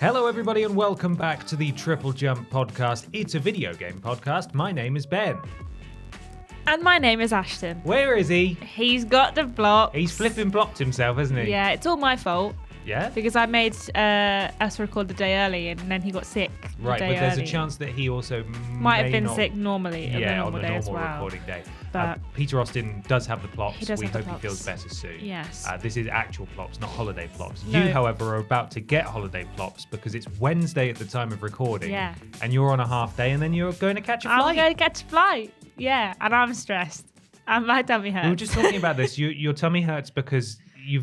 Hello, everybody, and welcome back to the TripleJump podcast. It's a video game podcast. My name is Ben. And my name is Ashton. Where is he? He's got the block. He's flipping blocked himself, hasn't he? Yeah, it's all my fault. Yeah? Because I made us record the day early and then he got sick. Right, but there's a chance that he also might have been sick normally on the normal day as well. Recording day. But Peter Austin does have the plops. He does we have the hope plops. he feels better soon. Yes. This is actual plops, not holiday plops. No. You, however, are about to get holiday plops because it's Wednesday at the time of recording. Yeah. And you're on a half day and then you're going to catch a flight. I'm going to catch a flight. Yeah, and I'm stressed. And my tummy hurts. We were just talking about this. Your tummy hurts because you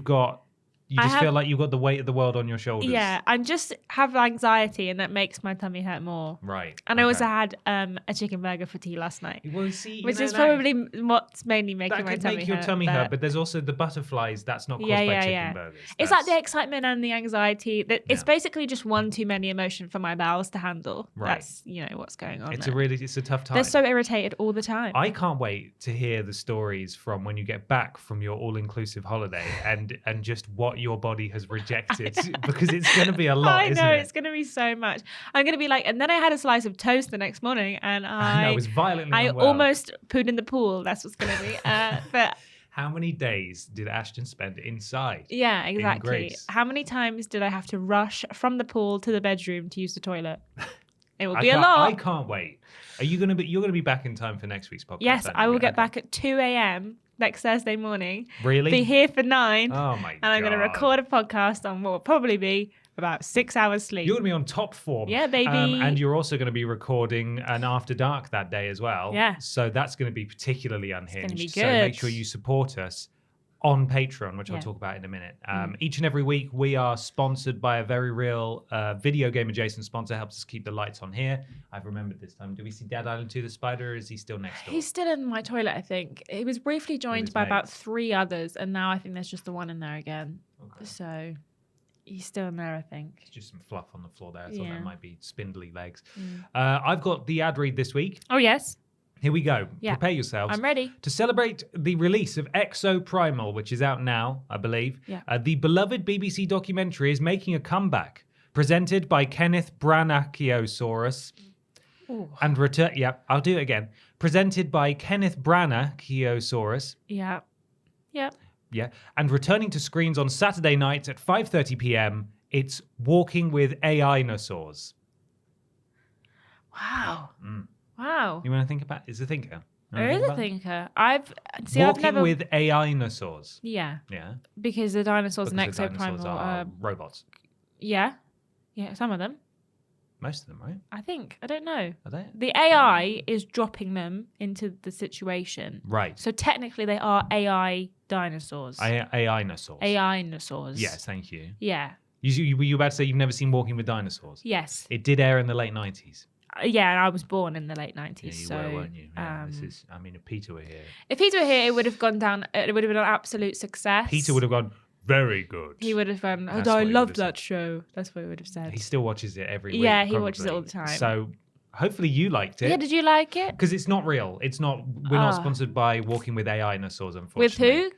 feel like you've got the weight of the world on your shoulders. Yeah, I just have anxiety and that makes my tummy hurt more. Right. And I also had a chicken burger for tea last night. Well, see, which is probably what's mainly making my tummy hurt. That could make your tummy hurt, but there's also the butterflies. That's not caused by chicken burgers. It's like the excitement and the anxiety. It's basically just one too many emotion for my bowels to handle. Right. That's what's going on. It's a tough time. They're so irritated all the time. I can't wait to hear the stories from when you get back from your all-inclusive holiday and just what your body has rejected because it's going to be a lot. I know, isn't it? it's going to be so much. I'm going to be like, and then I had a slice of toast the next morning, and I was violently I unwell. almost pooed in the pool. That's what's going to be. But how many days did Ashton spend inside? Yeah, exactly. In Greece? How many times did I have to rush from the pool to the bedroom to use the toilet? It will be a lot. I can't wait. You're going to be back in time for next week's podcast? Yes, I will get back at 2 a.m. next Thursday morning. Really? Be here for 9. Oh my god! And I'm going to record a podcast on what will probably be about 6 hours sleep. You're going to be on top form. Yeah, baby. And you're also going to be recording an After Dark that day as well. Yeah. So that's going to be particularly unhinged. It's gonna be So good. make sure you support us on Patreon, which I'll talk about in a minute. Each and every week, we are sponsored by a very real video game adjacent sponsor. Helps us keep the lights on here. I've remembered this time. Do we see Dead Island 2 the Spider, or is he still next door? He's still in my toilet, I think. He was briefly joined by about 3 others, and now I think there's just the one in there again. Okay. So he's still in there, I think. It's just some fluff on the floor there. I thought that might be spindly legs. I've got the ad read this week. Oh, yes. Here we go. Yeah. Prepare yourselves. I'm ready. To celebrate the release of Exo Primal, which is out now, I believe, the beloved BBC documentary is making a comeback, presented by Kenneth Branachiosaurus. And I'll do it again. Presented by Kenneth Branachiosaurus. Yeah. Yep. Yeah. And returning to screens on Saturday nights at 5:30 p.m., it's Walking with AI-nosaurs. Wow. Wow. You want to think about? Is a thinker? There is a thinker. I've Walking never with AI-nosaurs. Yeah. Yeah. because the dinosaurs Because and the dinosaurs exoprimal are robots. yeah, some of them. Most of them, right? I think. I don't know. Are they? The AI is dropping them into the situation. Right. So technically, they are AI dinosaurs. AI-nosaurs. AI-nosaurs. Yes, thank you. Yeah. Were you about to say you've never seen Walking with Dinosaurs? Yes. It did air in the late 90s. Yeah, and I was born in the late 90s. Yeah, you so, were, weren't you? Yeah, if Peter were here. If Peter were here, it would have gone down. It would have been an absolute success. Peter would have gone, very good. He would have gone, That's I what he loved would have that show. That's what he would have said. He still watches it every week. Yeah, he probably. watches it all the time. So hopefully you liked it. Yeah, did you like it? Because it's not real. We're not sponsored by Walking with AI-nosaurs, With unfortunately. who?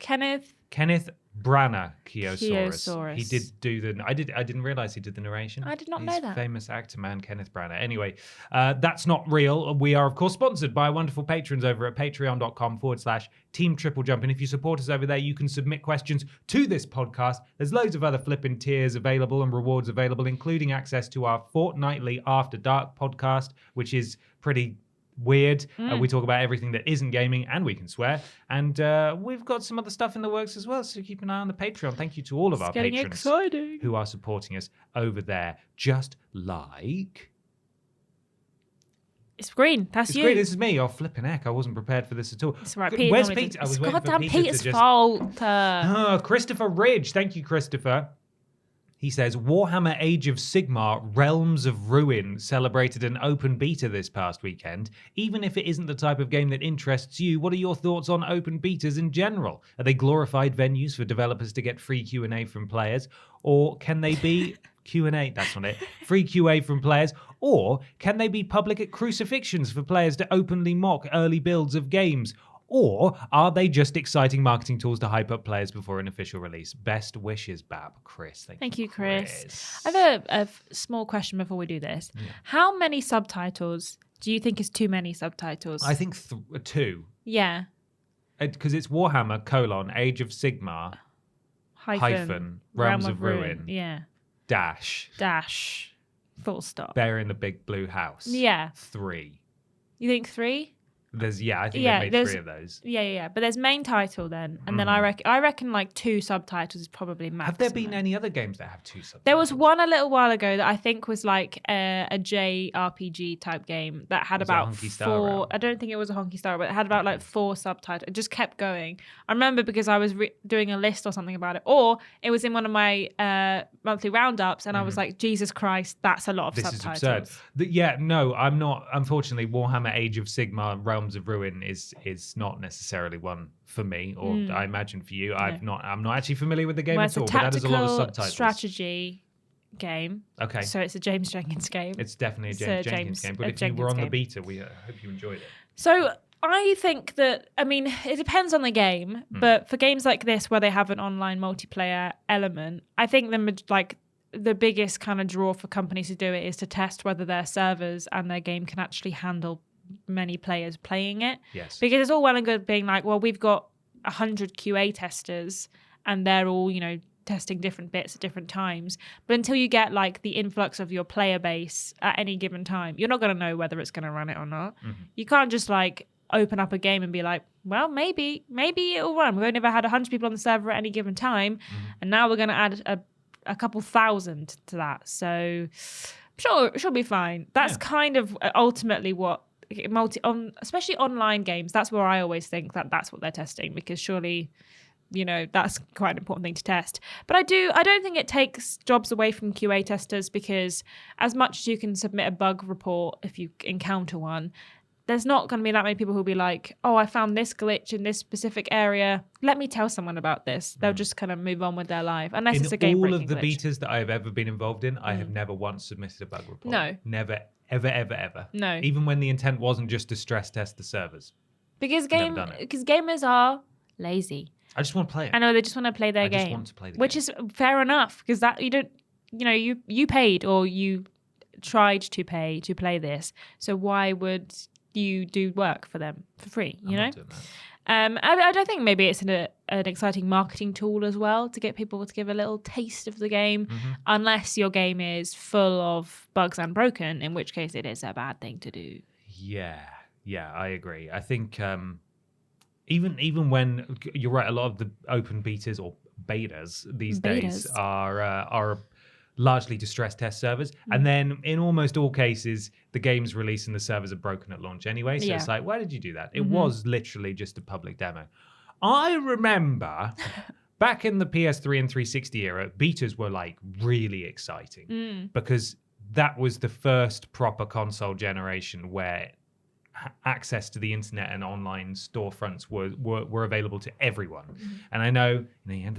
Kenneth Branachiosaurus. Chiosaurus. He did do I didn't realize he did the narration. I did not He's know that. Famous actor man Kenneth Branagh. Anyway, that's not real. We are of course sponsored by wonderful patrons over at patreon.com/Team TripleJump. And if you support us over there, you can submit questions to this podcast. There's loads of other flipping tiers available and rewards available, including access to our fortnightly After Dark podcast, which is pretty weird. We talk about everything that isn't gaming, and we can swear. And we've got some other stuff in the works as well, so keep an eye on the Patreon. Thank you to all of our patrons exciting. who are supporting us over there. Just like... It's green. That's It's you. great. This is me. Oh, flipping heck. I wasn't prepared for this at all. It's all right. Pete Where's normally Pete? I does- was It's waiting for goddamn Peter Peter's to just... fault. Christopher Ridge. Thank you, Christopher. He says, Warhammer Age of Sigmar Realms of Ruin celebrated an open beta this past weekend. Even if it isn't the type of game that interests you, what are your thoughts on open betas in general? Are they glorified venues for developers to get free Q&A from players? Or can they be... Q&A, that's not it. Free QA from players. Or can they be public crucifixions for players to openly mock early builds of games? Or are they just exciting marketing tools to hype up players before an official release? Best wishes, Bab. Chris. Thank you, Chris. I have a small question before we do this. Yeah. How many subtitles do you think is too many subtitles? I think 2. Yeah. Because it's Warhammer, Age of Sigmar, hyphen Realms of Ruin. Yeah. Dash. Full stop. They're in the big blue house. Yeah. 3. You think 3? I think they made 3 of those. Yeah. But there's main title then, and then I reckon like 2 subtitles is probably maximum. Have there been any other games that have 2 subtitles? There was one a little while ago that I think was like a JRPG type game that had about 4. I don't think it was a honky star, but it had about like 4 subtitles. It just kept going. I remember because I was doing a list or something about it, or it was in one of my monthly roundups, and I was like, Jesus Christ, that's a lot of subtitles. This is absurd. No, I'm not. Unfortunately, Warhammer Age of Sigmar Realms of Ruin is not necessarily one for me, or I imagine for you. I'm not actually familiar with the game at all, but that is a lot of subtitles. Strategy game. Okay. So it's a James Jenkins game. It's definitely a James Jenkins game. But if you were on the beta, we hope you enjoyed it. So I think that, it depends on the game, but for games like this where they have an online multiplayer element, I think the biggest kind of draw for companies to do it is to test whether their servers and their game can actually handle many players playing it. Yes. Because it's all well and good being like, well, we've got 100 QA testers and they're all, testing different bits at different times. But until you get like the influx of your player base at any given time, you're not going to know whether it's going to run it or not. Mm-hmm. You can't just like open up a game and be like, well, maybe it'll run. We've only ever had 100 people on the server at any given time. Mm-hmm. And now we're going to add a couple thousand to that. So sure, it should be fine. That's kind of ultimately what especially online games, that's where I always think that's what they're testing, because surely that's quite an important thing to test. But I don't think it takes jobs away from QA testers, because as much as you can submit a bug report if you encounter one, there's not going to be that many people who'll be like, oh, I found this glitch in this specific area, let me tell someone about this. They'll just kind of move on with their life, unless it's a game-breaking glitch. In all of the betas that I've ever been involved in, I have never once submitted a bug report. No. Never, ever. No. Even when the intent wasn't just to stress test the servers. Because gamers are lazy. I just want to play it. I know, they just want to play their game. I just want to play the game. Which is fair enough, because that you don't, you paid, or you tried to pay to play this. So why would you do work for them for free? I'm not doing that. I don't think maybe it's an exciting marketing tool as well to get people to give a little taste of the game, unless your game is full of bugs and broken, in which case it is a bad thing to do. Yeah, I agree. I think even when you're right, a lot of the open betas or betas these days are largely to stress test servers, and then in almost all cases the game's released and the servers are broken at launch anyway, so it's like, why did you do that? It was literally just a public demo. I remember back in the PS3 and 360 era, betas were like really exciting because that was the first proper console generation where access to the internet and online storefronts were available to everyone. And I know, you had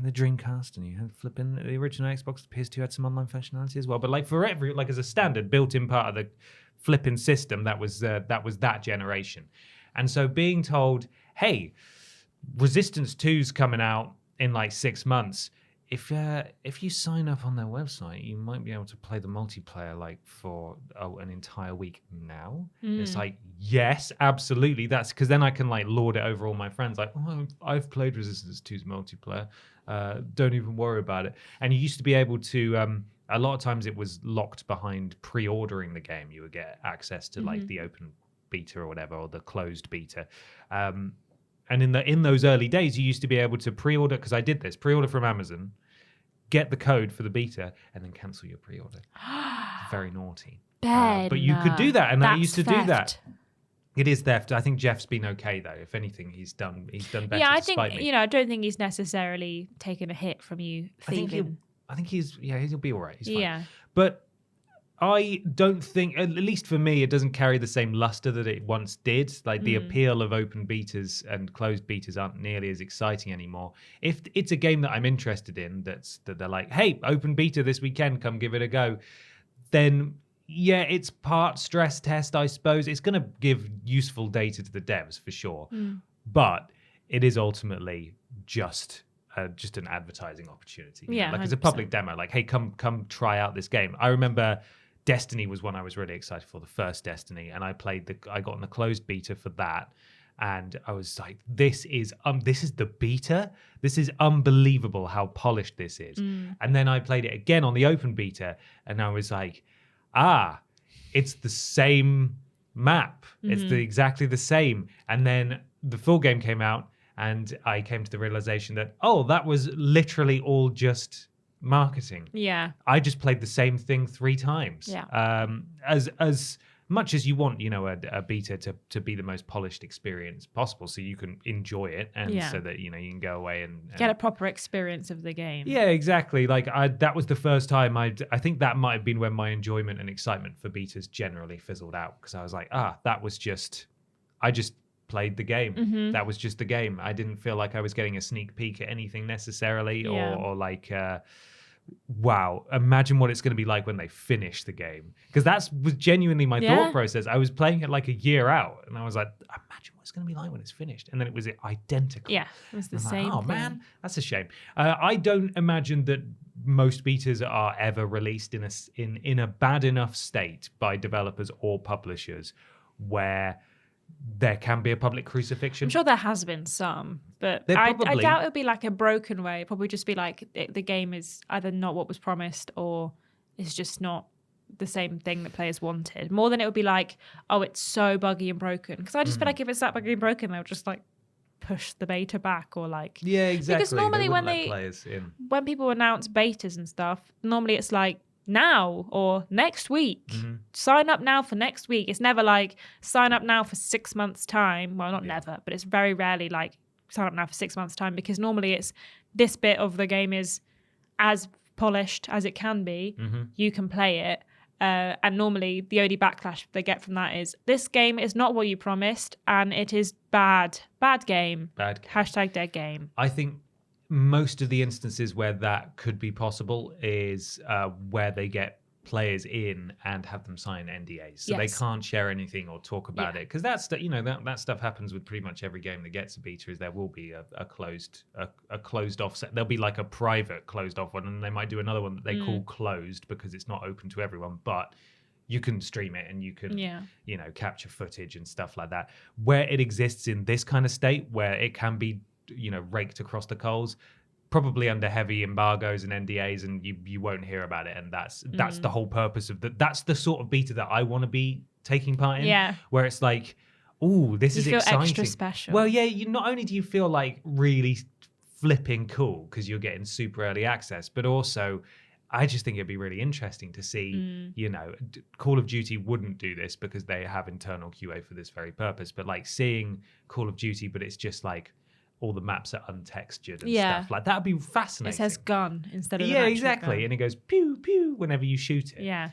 the Dreamcast and you had flipping the original Xbox. The PS2 had some online functionality as well. But like for as a standard built-in part of the flipping system, that was that generation. And so being told, hey, Resistance 2's coming out in like 6 months. If you sign up on their website, you might be able to play the multiplayer like for an entire week now. It's like, yes, absolutely. That's because then I can like lord it over all my friends. Like, oh, I've played Resistance 2's multiplayer. Don't even worry about it. And you used to be able to. A lot of times it was locked behind pre-ordering the game. You would get access to like the open beta or whatever, or the closed beta. And in those early days, you used to be able to pre-order, because I did this, pre-order from Amazon, get the code for the beta, and then cancel your pre-order. Very naughty. But you could do that, and I used to do that. It is theft. I think Jeff's been okay though. If anything, he's done better. Yeah, I think me. I don't think he's necessarily taken a hit from you thieving. I think he'll be all right. He's fine. Yeah, but I don't think, at least for me, it doesn't carry the same luster that it once did. Like the appeal of open betas and closed betas aren't nearly as exciting anymore. If it's a game that I'm interested in, that they're like, hey, open beta this weekend, come give it a go, then yeah, it's part stress test, I suppose. It's going to give useful data to the devs for sure. but it is ultimately just an advertising opportunity. Yeah, like it's a 100%. public demo. Like, hey, come try out this game. I remember Destiny was one I was really excited for, the first Destiny, and I got in the closed beta for that, and I was like, this is the beta. This is unbelievable how polished this is. And then I played it again on the open beta, and I was like, it's the same map. It's exactly the same. And then the full game came out, and I came to the realization that, that was literally all just marketing. Yeah. I just played the same thing 3 times. Yeah. As much as you want, a beta to be the most polished experience possible, so you can enjoy it, and so that you can go away and get a proper experience of the game. Yeah, exactly. Like that was the first time I think that might have been when my enjoyment and excitement for betas generally fizzled out, because I was like, I just played the game. That was just the game. I didn't feel like I was getting a sneak peek at anything necessarily, or like wow, imagine what it's going to be like when they finish the game, because was genuinely my thought process. I was playing it like a year out, and I was like, imagine what it's going to be like when it's finished, and then it was identical. Yeah, it was the same like, thing. Man, that's a shame. I don't imagine that most betas are ever released in a bad enough state by developers or publishers where there can be a public crucifixion. I'm sure there has been some, but I doubt it would be like a broken way. It'd probably just be like the game is either not what was promised, or it's just not the same thing that players wanted. More than it would be like, it's so buggy and broken. Because I just feel like if it's that buggy and broken, they'll just like push the beta back, or like... Yeah, exactly. Because normally when people announce betas and stuff, normally it's like, now or next week. Sign up now for next week. It's never like sign up now for 6 months time. Well, not never, but it's very rarely like sign up now for 6 months time, because normally it's this bit of the game is as polished as it can be. You can play it. And normally the only backlash they get from that is, this game is not what you promised, and it is bad. Bad game. Hashtag dead game. I think most of the instances where that could be possible is where they get players in and have them sign NDAs, so they can't share anything or talk about it. Because that's that stuff happens with pretty much every game that gets a beta. Is there will be a closed off set. There'll be like a private closed off one, and they might do another one that they call closed because it's not open to everyone, but you can stream it and you can capture footage and stuff like that. Where it exists in this kind of state, where it can be raked across the coals, probably under heavy embargoes and NDAs, and you won't hear about it. And that's the whole purpose of that's the sort of beta that I want to be taking part in. Yeah. Where it's like, this is exciting. You feel extra special. Well, yeah, you not only do you feel like really flipping cool because you're getting super early access, but also I just think it'd be really interesting to see, Call of Duty wouldn't do this because they have internal QA for this very purpose, but like seeing Call of Duty, but it's just like all the maps are untextured and stuff like that would be fascinating. It says gun instead of exactly, gun. And it goes pew pew whenever you shoot it. Yeah.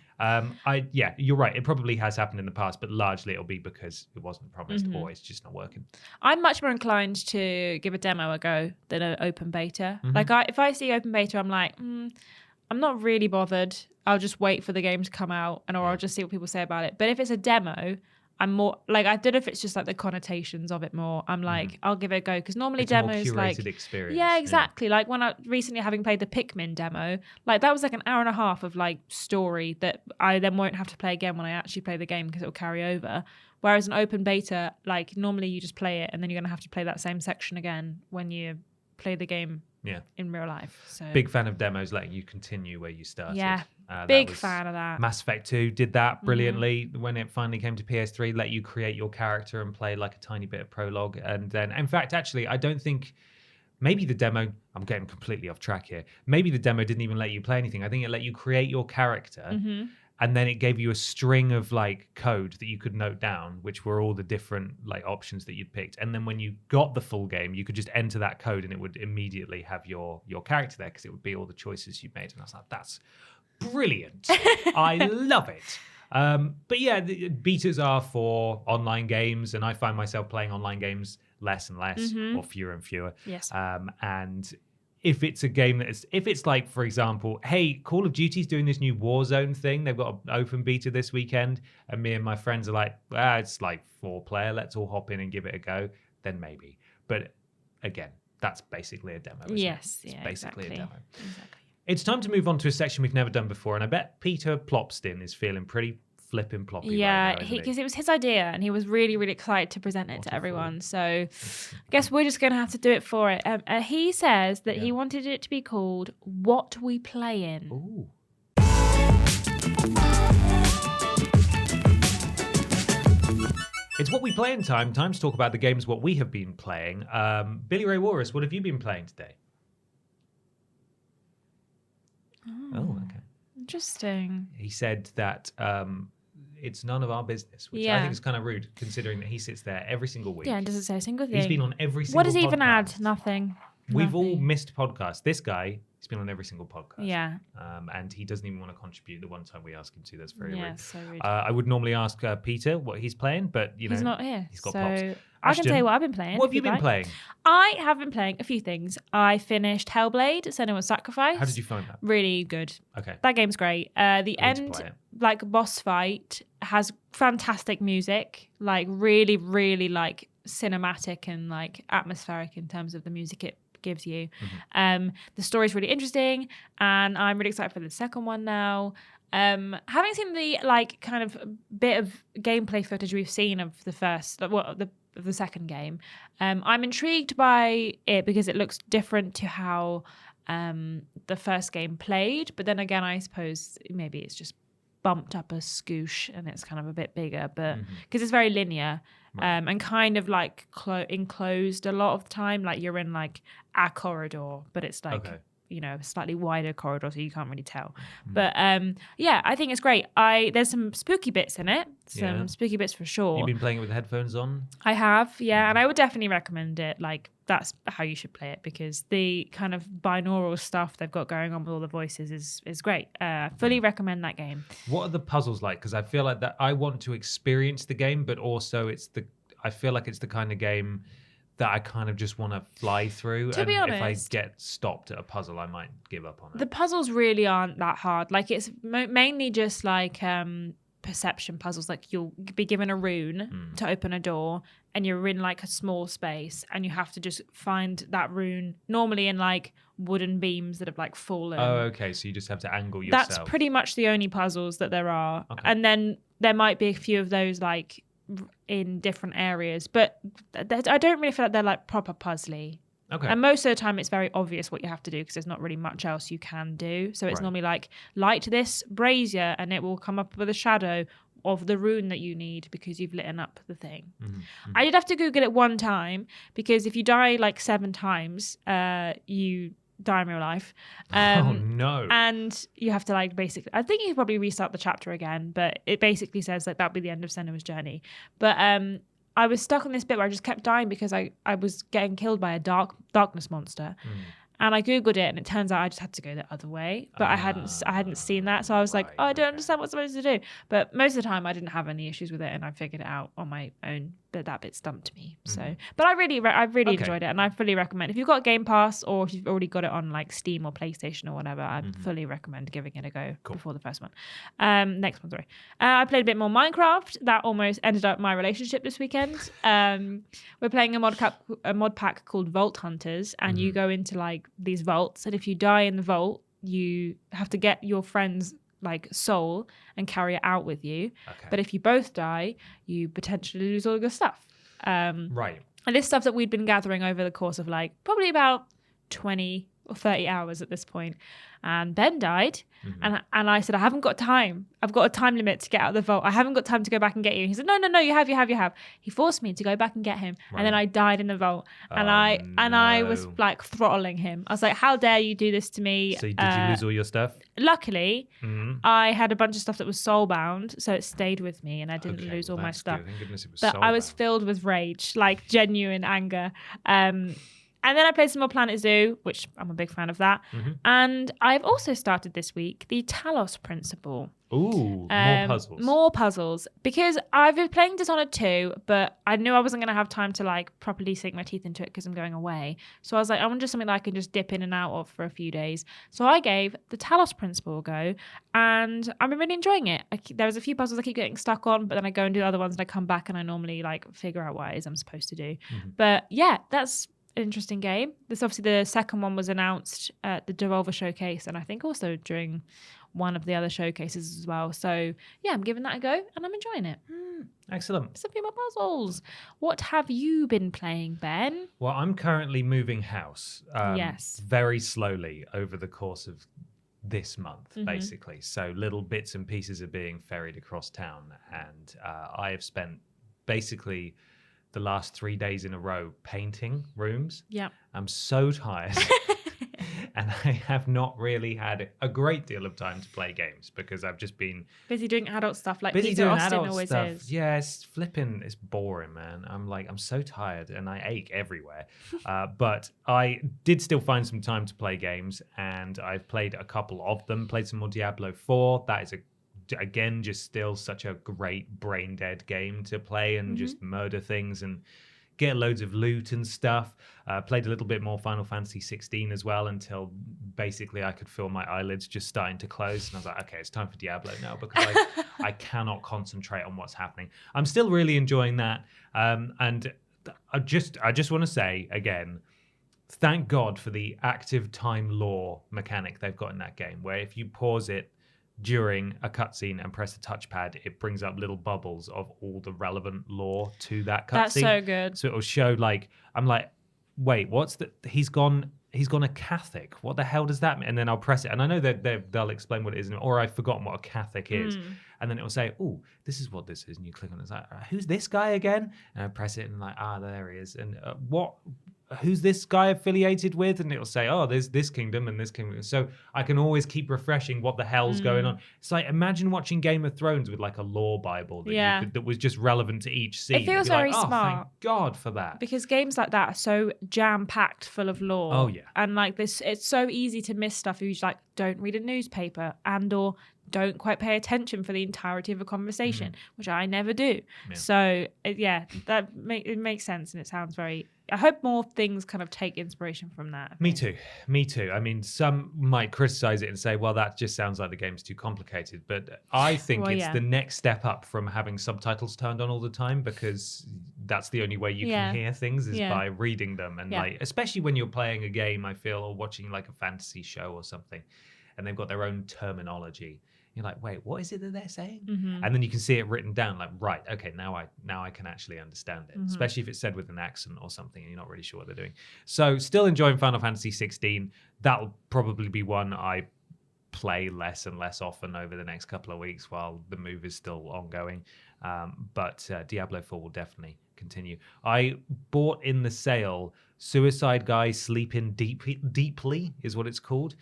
You're right. It probably has happened in the past, but largely it'll be because it wasn't promised or it's just not working. I'm much more inclined to give a demo a go than an open beta. Like if I see open beta, I'm like, I'm not really bothered. I'll just wait for the game to come out, or I'll just see what people say about it. But if it's a demo, I'm more like, I don't know if it's just like the connotations of it more. I'm like, I'll give it a go, because normally it's demos a more curated like experience. Yeah, exactly. Like when I recently, having played the Pikmin demo, like that was like an hour and a half of like story that I then won't have to play again when I actually play the game, because it'll carry over. Whereas an open beta, like normally you just play it and then you're gonna have to play that same section again when you play the game in real life. So big fan of demos letting you continue where you started. Yeah. Big fan of that. Mass Effect 2 did that brilliantly when it finally came to PS3, let you create your character and play like a tiny bit of prologue. And then, in fact, actually, I don't think, maybe the demo, I'm getting completely off track here. Maybe the demo didn't even let you play anything. I think it let you create your character. And then it gave you a string of like code that you could note down, which were all the different like options that you'd picked. And then when you got the full game, you could just enter that code and it would immediately have your character there, because it would be all the choices you made. And I was like, that's brilliant. I love it. But yeah, the betas are for online games, and I find myself playing online games less and less, or fewer and fewer. Yes. And if it's a game if it's like, for example, hey, Call of Duty's doing this new Warzone thing. They've got an open beta this weekend, and me and my friends are like, it's like 4-player. Let's all hop in and give it a go. then maybe. But again, that's basically a demo. Isn't Yes, it? It's yeah, basically exactly. a demo. Exactly. It's time to move on to a section we've never done before, and I bet Peter Plopston is feeling pretty flippin' ploppy right now, isn't he? Because it was his idea, and he was really, really excited to present it to everyone. So I guess we're just going to have to do it for it. He says that he wanted it to be called What We Playin. Ooh. It's What We Playin time. Time to talk about the games what we have been playing. Billy Ray Walrus, what have you been playing today? Oh, okay. Interesting. He said that it's none of our business, which I think is kind of rude, considering that he sits there every single week. Yeah, and doesn't say a single thing. He's been on every single podcast. What does he even add? Nothing. We've all missed podcasts. This guy, he's been on every single podcast. Yeah. And he doesn't even want to contribute the one time we ask him to. That's very rude. So rude. I would normally ask Peter what he's playing, but he's not here. He's got so pops. I can tell you what I've been playing. What have you been playing? I have been playing a few things. I finished Hellblade, Senua's Sacrifice. How did you find that? Really good. Okay. That game's great. The end, like boss fight, has fantastic music. Like really, really like cinematic and like atmospheric in terms of the music it gives you. The story's really interesting, and I'm really excited for the second one now. Having seen the like kind of bit of gameplay footage we've seen of the first, of the second game, I'm intrigued by it because it looks different to how the first game played. But then again, I suppose maybe it's just bumped up a scoosh and it's kind of a bit bigger, but because it's very linear. And kind of like enclosed a lot of the time, like you're in like a corridor, but it's like you know, a slightly wider corridor, so you can't really tell. But yeah, I think it's great. There's some spooky bits in it, spooky bits for sure. You've been playing it with headphones on? I have, yeah, and I would definitely recommend it. Like that's how you should play it because the kind of binaural stuff they've got going on with all the voices is great. Fully recommend that game. What are the puzzles like? Because I feel like that I want to experience the game, but also I feel like it's the kind of game that I kind of just want to fly through. To be honest, if I get stopped at a puzzle, I might give up on it. The puzzles really aren't that hard. Like it's mainly just like perception puzzles. Like you'll be given a rune to open a door, and you're in like a small space, and you have to just find that rune. Normally in like wooden beams that have like fallen. Oh, okay. So you just have to angle yourself. That's pretty much the only puzzles that there are. Okay. And then there might be a few of those like in different areas, but I don't really feel like they're like proper puzzly. Okay. And most of the time it's very obvious what you have to do because there's not really much else you can do. So it's normally like light this brazier and it will come up with a shadow of the rune that you need because you've lit up the thing. I did have to Google it one time because if you die like 7 times, you die in real life. Oh no. And you have to like basically, I think you could probably restart the chapter again, but it basically says like that'll be the end of Senua's journey. But I was stuck on this bit where I just kept dying because I was getting killed by a darkness monster. And I Googled it and it turns out I just had to go the other way. But I hadn't seen that. So I was like, I don't understand what I'm supposed to do. But most of the time I didn't have any issues with it and I figured it out on my own. But that bit stumped me. So, but I really enjoyed it and I fully recommend. If you've got Game Pass or if you've already got it on like Steam or PlayStation or whatever, I fully recommend giving it a go before the first one. Next one, sorry. I played a bit more Minecraft. That almost ended up my relationship this weekend. We're playing a mod pack called Vault Hunters, and you go into like these vaults, and if you die in the vault, you have to get your friend's like soul and carry it out with you. But if you both die, you potentially lose all your stuff. Right. And this stuff that we'd been gathering over the course of like probably about 20 or 30 hours at this point. And Ben died. And I said, I haven't got time. I've got a time limit to get out of the vault. I haven't got time to go back and get you. And he said, no, you have. He forced me to go back and get him. And then I died in the vault. And I was like throttling him. I was like, how dare you do this to me? So did you lose all your stuff? Luckily, I had a bunch of stuff that was soulbound. So it stayed with me and I didn't lose all my stuff. Thank goodness it was but soulbound. I was filled with rage, like genuine anger. And then I played some more Planet Zoo, which I'm a big fan of that. And I've also started this week the Talos Principle. Ooh, more puzzles. More puzzles. Because I've been playing Dishonored 2, but I knew I wasn't going to have time to like properly sink my teeth into it because I'm going away. So I was like, I want just something that I can just dip in and out of for a few days. So I gave the Talos Principle a go, and I've been really enjoying it. There was a few puzzles I keep getting stuck on, but then I go and do other ones and I come back and I normally like figure out what it is I'm supposed to do. But yeah, that's an interesting game. This obviously the second one was announced at the Devolver Showcase, and I think also during one of the other showcases as well. So yeah, I'm giving that a go and I'm enjoying it. Excellent. Some few more puzzles. What have you been playing, Ben? Well, I'm currently moving house. Yes. Very slowly over the course of this month, basically. So little bits and pieces are being ferried across town. And I have spent basically the last 3 days in a row painting rooms. Yeah. I'm so tired. And I have not really had a great deal of time to play games because I've just been busy doing adult stuff like busy Peter doing Austin adult always stuff. is. Yeah, it's boring, man. I'm so tired and I ache everywhere. But I did still find some time to play games, and I've played a couple of them. Played some more Diablo 4. That is again just still such a great brain dead game to play and just murder things and get loads of loot and stuff. Played a little bit more Final Fantasy XVI as well until basically I could feel my eyelids just starting to close. And I was like, okay, it's time for Diablo now because I cannot concentrate on what's happening. I'm still really enjoying that. And I just want to say again, thank God for the active time law mechanic they've got in that game, where if you pause it during a cutscene and press the touchpad, it brings up little bubbles of all the relevant lore to that cutscene. That's so good. So it'll show I'm like, wait, he's gone a Catholic. What the hell does that mean? And then I'll press it. And I know that they'll explain what it is, or I've forgotten what a Catholic is. And then it'll say, oh, this is what this is. And you click on it. It's like, who's this guy again? And I press it and like, there he is. And who's this guy affiliated with? And it'll say, oh, there's this kingdom and this kingdom. So I can always keep refreshing what the hell's going on. It's like, imagine watching Game of Thrones with like a lore Bible that was just relevant to each scene. It feels very smart. Thank God for that. Because games like that are so jam-packed full of lore. Oh, yeah. And like this, it's so easy to miss stuff if you like don't read a newspaper or don't quite pay attention for the entirety of a conversation, which I never do. Yeah. So it makes sense, and it sounds very. I hope more things kind of take inspiration from that. Me too. I mean, some might criticize it and say, well, that just sounds like the game's too complicated. But I think it's the next step up from having subtitles turned on all the time, because that's the only way you can hear things is by reading them. And like, especially when you're playing a game, I feel, or watching like a fantasy show or something, and they've got their own terminology. You're like, wait, what is it that they're saying? And then you can see it written down, like, right, okay, now I can actually understand it, especially if it's said with an accent or something and you're not really sure what they're doing. So still enjoying Final Fantasy XVI. That'll probably be one I play less and less often over the next couple of weeks while the move is still ongoing. But Diablo 4 will definitely continue. I bought in the sale Suicide Guy Sleeping Deeply is what it's called.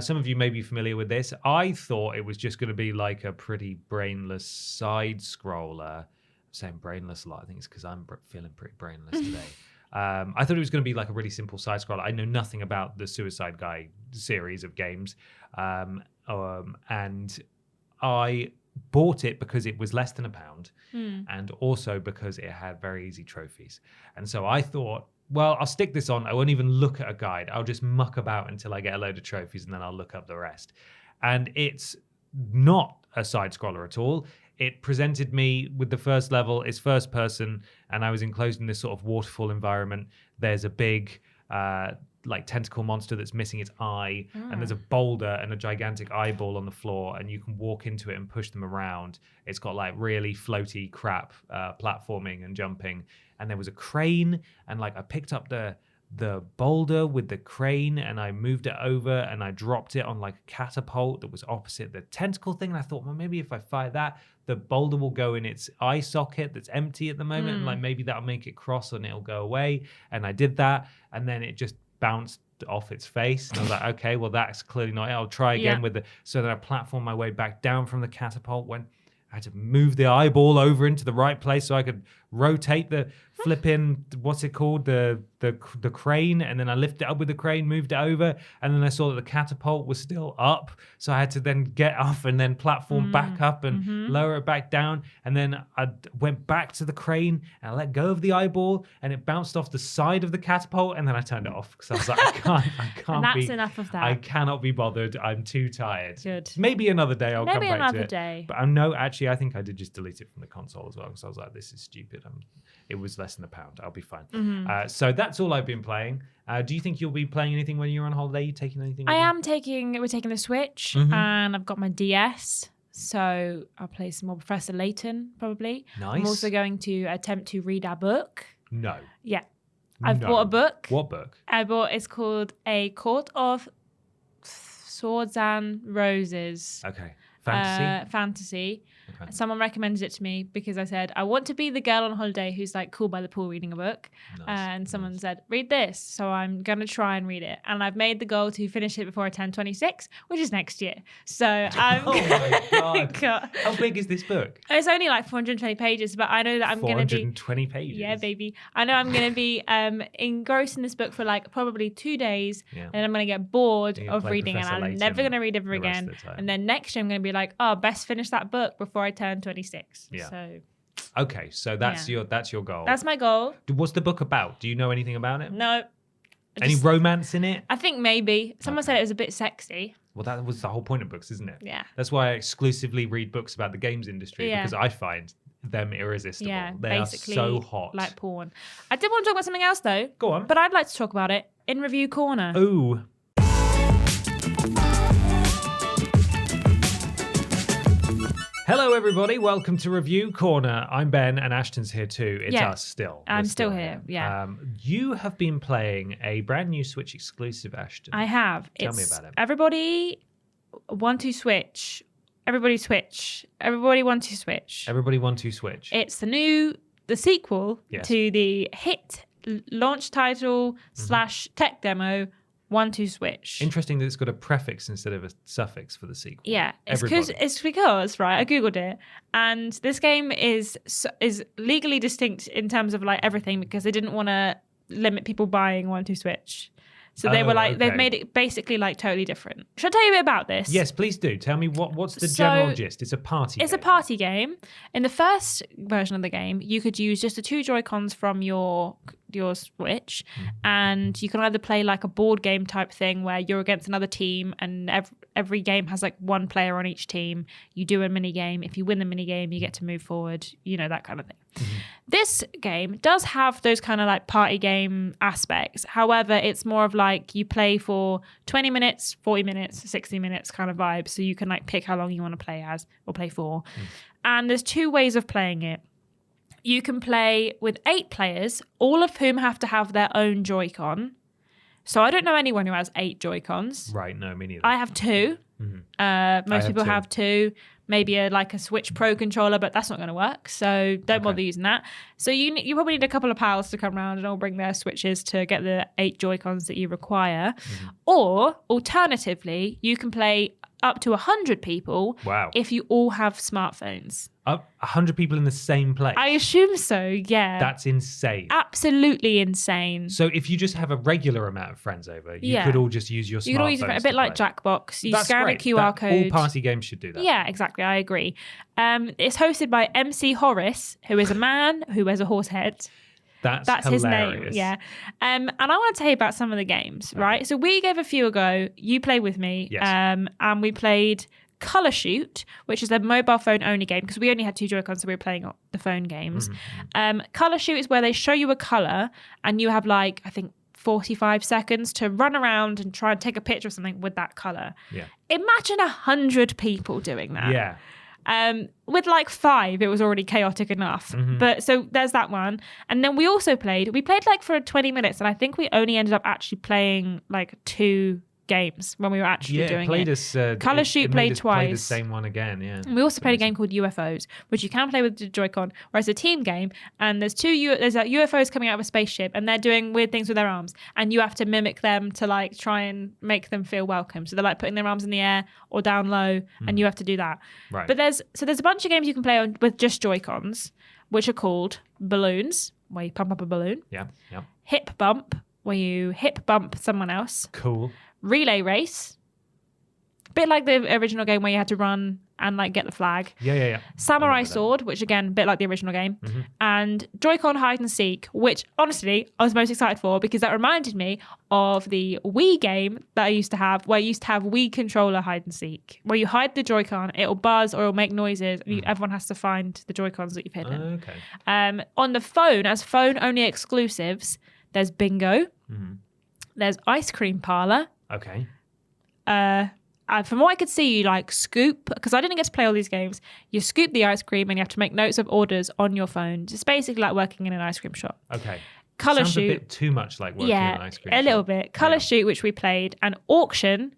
Some of you may be familiar with this. I thought it was just going to be like a pretty brainless side scroller. I'm saying brainless a lot. I think it's because I'm feeling pretty brainless today. I thought it was going to be like a really simple side scroller. I know nothing about the Suicide Guy series of games. And I bought it because it was less than £1 and also because it had very easy trophies. And so I thought, well, I'll stick this on. I won't even look at a guide. I'll just muck about until I get a load of trophies, and then I'll look up the rest. And it's not a side scroller at all. It presented me with the first level. It's first person, and I was enclosed in this sort of waterfall environment. There's a big tentacle monster that's missing its eye, and there's a boulder and a gigantic eyeball on the floor, and you can walk into it and push them around. It's got like really floaty crap platforming and jumping. And there was a crane, and like I picked up the boulder with the crane and I moved it over and I dropped it on like a catapult that was opposite the tentacle thing. And I thought, well, maybe if I fire that, the boulder will go in its eye socket that's empty at the moment. And like maybe that'll make it cross and it'll go away. And I did that, and then it just bounced off its face. And I was like, okay, well, that's clearly not it. I'll try again with so then I platformed my way back down from the catapult when I had to move the eyeball over into the right place so I could rotate the flipping, what's it called? The the crane, and then I lifted it up with the crane, moved it over, and then I saw that the catapult was still up, so I had to then get off and then platform back up and lower it back down, and then I went back to the crane and I let go of the eyeball, and it bounced off the side of the catapult, and then I turned it off because I was like, I can't. And that's enough of that. I cannot be bothered. I'm too tired. Good. Maybe another day I'll come back to it. Maybe another day. But I think I did just delete it from the console as well because I was like, this is stupid. It was less than £1. I'll be fine. So that's all I've been playing. Do you think you'll be playing anything when you're on holiday? You taking anything? We're taking the Switch, and I've got my DS. So I'll play some more Professor Layton, probably. Nice. I'm also going to attempt to read our book. No. Yeah. I've bought a book. What book? It's called A Court of Swords and Roses. Okay. Fantasy? Fantasy. Okay. Someone recommended it to me because I said, I want to be the girl on holiday who's like cool by the pool reading a book. Nice. And someone said, read this. So I'm going to try and read it. And I've made the goal to finish it before I turn 26, which is next year. So I'm Oh my God. How big is this book? It's only like 420 pages, but I know that I'm going to be... 420 pages? Yeah, baby. I know I'm going to be engrossed in this book for like probably 2 days. Yeah. And I'm going to get bored of reading it. And I'm never going to read it ever again. And then next year I'm going to be like, oh, best finish that book before I turn 26. Yeah. So... Okay, so that's your goal. That's my goal. What's the book about? Do you know anything about it? No. Any romance in it? I think maybe. Someone said it was a bit sexy. Well, that was the whole point of books, isn't it? Yeah. That's why I exclusively read books about the games industry, because I find them irresistible. Yeah, they basically are so hot. like porn. I did want to talk about something else, though. Go on. But I'd like to talk about it in Review Corner. Ooh. Hello, everybody. Welcome to Review Corner. I'm Ben, and Ashton's here too. It's us still. I'm still here. Yeah. You have been playing a brand new Switch exclusive, Ashton. I have. Tell me about it. Everybody want to switch. Everybody switch. Everybody want to switch. Everybody want to switch. It's the sequel to the hit launch title / tech demo. Want to switch. Interesting that it's got a prefix instead of a suffix for the sequel. Yeah, it's because right. I googled it, and this game is legally distinct in terms of like everything because they didn't want to limit people buying Want to Switch. So they were like, they've made it basically like totally different. Should I tell you a bit about this? Yes, please do. Tell me what's the general gist. It's a party game. It's a party game. In the first version of the game, you could use just the 2 Joy-Cons from your Switch, and you can either play like a board game type thing where you're against another team, and every game has like 1 player on each team. You do a mini game. If you win the mini game, you get to move forward. You know, that kind of thing. This game does have those kind of like party game aspects. However, it's more of like you play for 20 minutes, 40 minutes, 60 minutes kind of vibe. So you can like pick how long you want to play as or play for. And there's 2 ways of playing it. You can play with 8 players, all of whom have to have their own Joy-Con. So I don't know anyone who has 8 Joy-Cons. Right, no, me neither. I have 2. Most people have 2. Maybe a Switch Pro controller, but that's not going to work. So don't bother using that. So you probably need a couple of pals to come around and all bring their Switches to get the 8 Joy-Cons that you require. Or alternatively, you can play up to 100 people if you all have smartphones. 100 people in the same place? I assume so, yeah. That's insane. Absolutely insane. So if you just have a regular amount of friends over, you could all just use your smartphones. You could all use it a bit like Jackbox. You scan a QR code. All party games should do that. Yeah, exactly. I agree. It's hosted by MC Horace, who is a man who wears a horse head. That's his hilarious. name, yeah. And I want to tell you about some of the games, right? So we gave a few a go. You played with me. Yes. And we played Colour Shoot, which is a mobile phone only game because we only had 2 Joy-Cons, so we were playing the phone games. Colour Shoot is where they show you a colour and you have like, I think, 45 seconds to run around and try and take a picture of something with that colour. Yeah. Imagine 100 people doing that. Yeah. With like 5, it was already chaotic enough. But so there's that one. And then we played like for 20 minutes. And I think we only ended up actually playing like 2 games when we were actually doing it. Colour Shoot played twice. Played the same one again, yeah. And we also played a game called UFOs, which you can play with the Joy-Con, where it's a team game, and there's UFOs coming out of a spaceship, and they're doing weird things with their arms, and you have to mimic them to like try and make them feel welcome. So they're like putting their arms in the air or down low, and you have to do that. Right. But there's a bunch of games you can play with just Joy-Cons, which are called Balloons, where you pump up a balloon. Yeah. Hip bump, where you hip bump someone else. Cool. Relay race, a bit like the original game where you had to run and like get the flag. Yeah. Samurai sword, which again, a bit like the original game. And Joy-Con hide and seek, which honestly I was most excited for because that reminded me of the Wii game that I used to have, where I used to have Wii controller hide and seek, where you hide the Joy-Con, it'll buzz or it'll make noises, and everyone has to find the Joy-Cons that you've hidden. Okay. On the phone, as phone-only exclusives, there's Bingo, there's Ice Cream Parlor. Okay. From what I could see, you like scoop, because I didn't get to play all these games, you scoop the ice cream and you have to make notes of orders on your phone. It's basically like working in an ice cream shop. Okay. Color Sounds shoot. a bit too much like working in an ice cream a shop. little bit. Color shoot, which we played, and auction,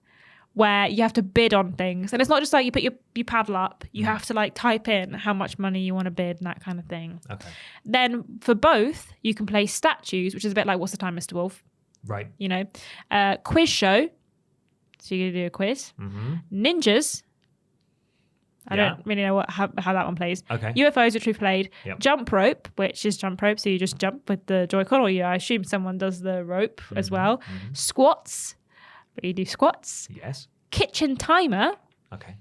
where you have to bid on things. And it's not just like you put your paddle up, you have to like type in how much money you want to bid and that kind of thing. Okay. Then for both, you can play statues, which is a bit like What's the Time, Mr. Wolf? Right. You know, quiz show. So you're going to do a quiz. Ninjas. I don't really know how that one plays. Okay. UFOs, which we played. Yep. Jump rope, which is jump rope. So you just jump with the Joy-Con, or I assume someone does the rope as well. Squats, where you do squats. Yes. Kitchen timer. Okay.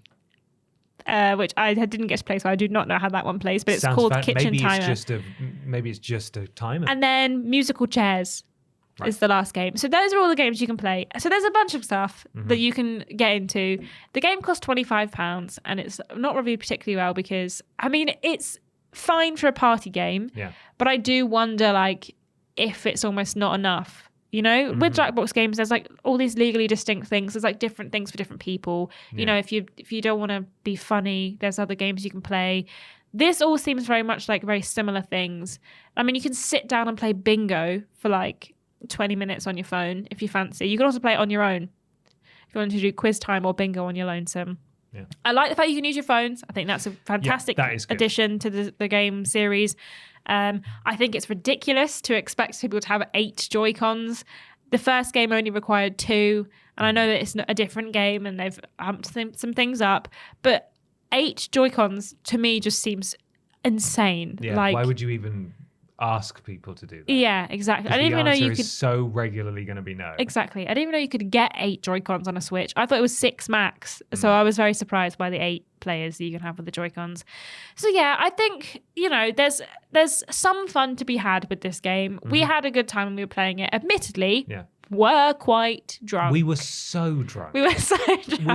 Which I didn't get to play, so I do not know how that one plays, but it's Sounds called kitchen maybe timer. Maybe it's just a timer. And then musical chairs. Right. Is the last game. So those are all the games you can play. So there's a bunch of stuff that you can get into. The game costs £25 and it's not reviewed particularly well because, I mean, it's fine for a party game. Yeah. But I do wonder, like, if it's almost not enough. You know, with Jackbox games, there's like all these legally distinct things. There's like different things for different people. Yeah. You know, if you don't want to be funny, there's other games you can play. This all seems very much like very similar things. I mean, you can sit down and play bingo for like 20 minutes on your phone if you fancy. You can also play it on your own if you want to do quiz time or bingo on your lonesome. Yeah. I like the fact you can use your phones. I think that's a fantastic addition to the game series. I think it's ridiculous to expect people to have 8 Joy-Cons. The first game only required 2, and I know that it's a different game and they've amped some things up, but 8 Joy-Cons to me just seems insane. Yeah. Like, why would you even ask people to do that? Yeah, exactly. I didn't even know you could. So regularly going to be no. Exactly. I didn't even know you could get 8 Joy-Cons on a Switch. I thought it was 6 max. So I was very surprised by the 8 players that you can have with the Joy-Cons. So yeah, I think, you know, there's some fun to be had with this game. We had a good time when we were playing it. Admittedly, were quite drunk. We were so drunk. We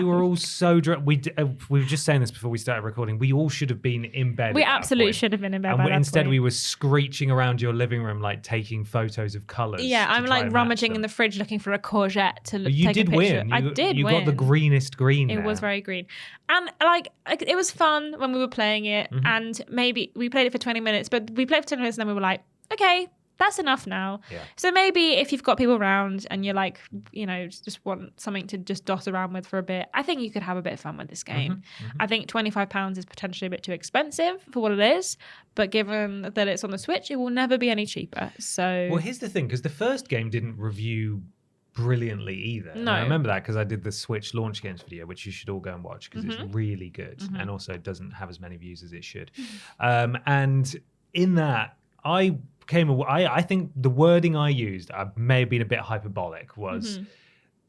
were all so drunk. We were just saying this before we started recording. We all should have been in bed. We absolutely should have been in bed. And instead, we were screeching around your living room, like taking photos of colours. Yeah, I'm like rummaging in the fridge looking for a courgette to take a picture. You did win. I did You win. got the greenest green. It was very green. And like it was fun when we were playing it. And maybe we played it for 20 minutes, but we played for 10 minutes and then we were like, okay, that's enough now. Yeah. So maybe if you've got people around and you're like, you know, just want something to just dot around with for a bit, I think you could have a bit of fun with this game. I think £25 is potentially a bit too expensive for what it is, but given that it's on the Switch, it will never be any cheaper. So, well, here's the thing, because the first game didn't review brilliantly either. No. And I remember that because I did the Switch launch games video, which you should all go and watch because it's really good, and also it doesn't have as many views as it should. And in that, I think the wording I used, I may have been a bit hyperbolic, was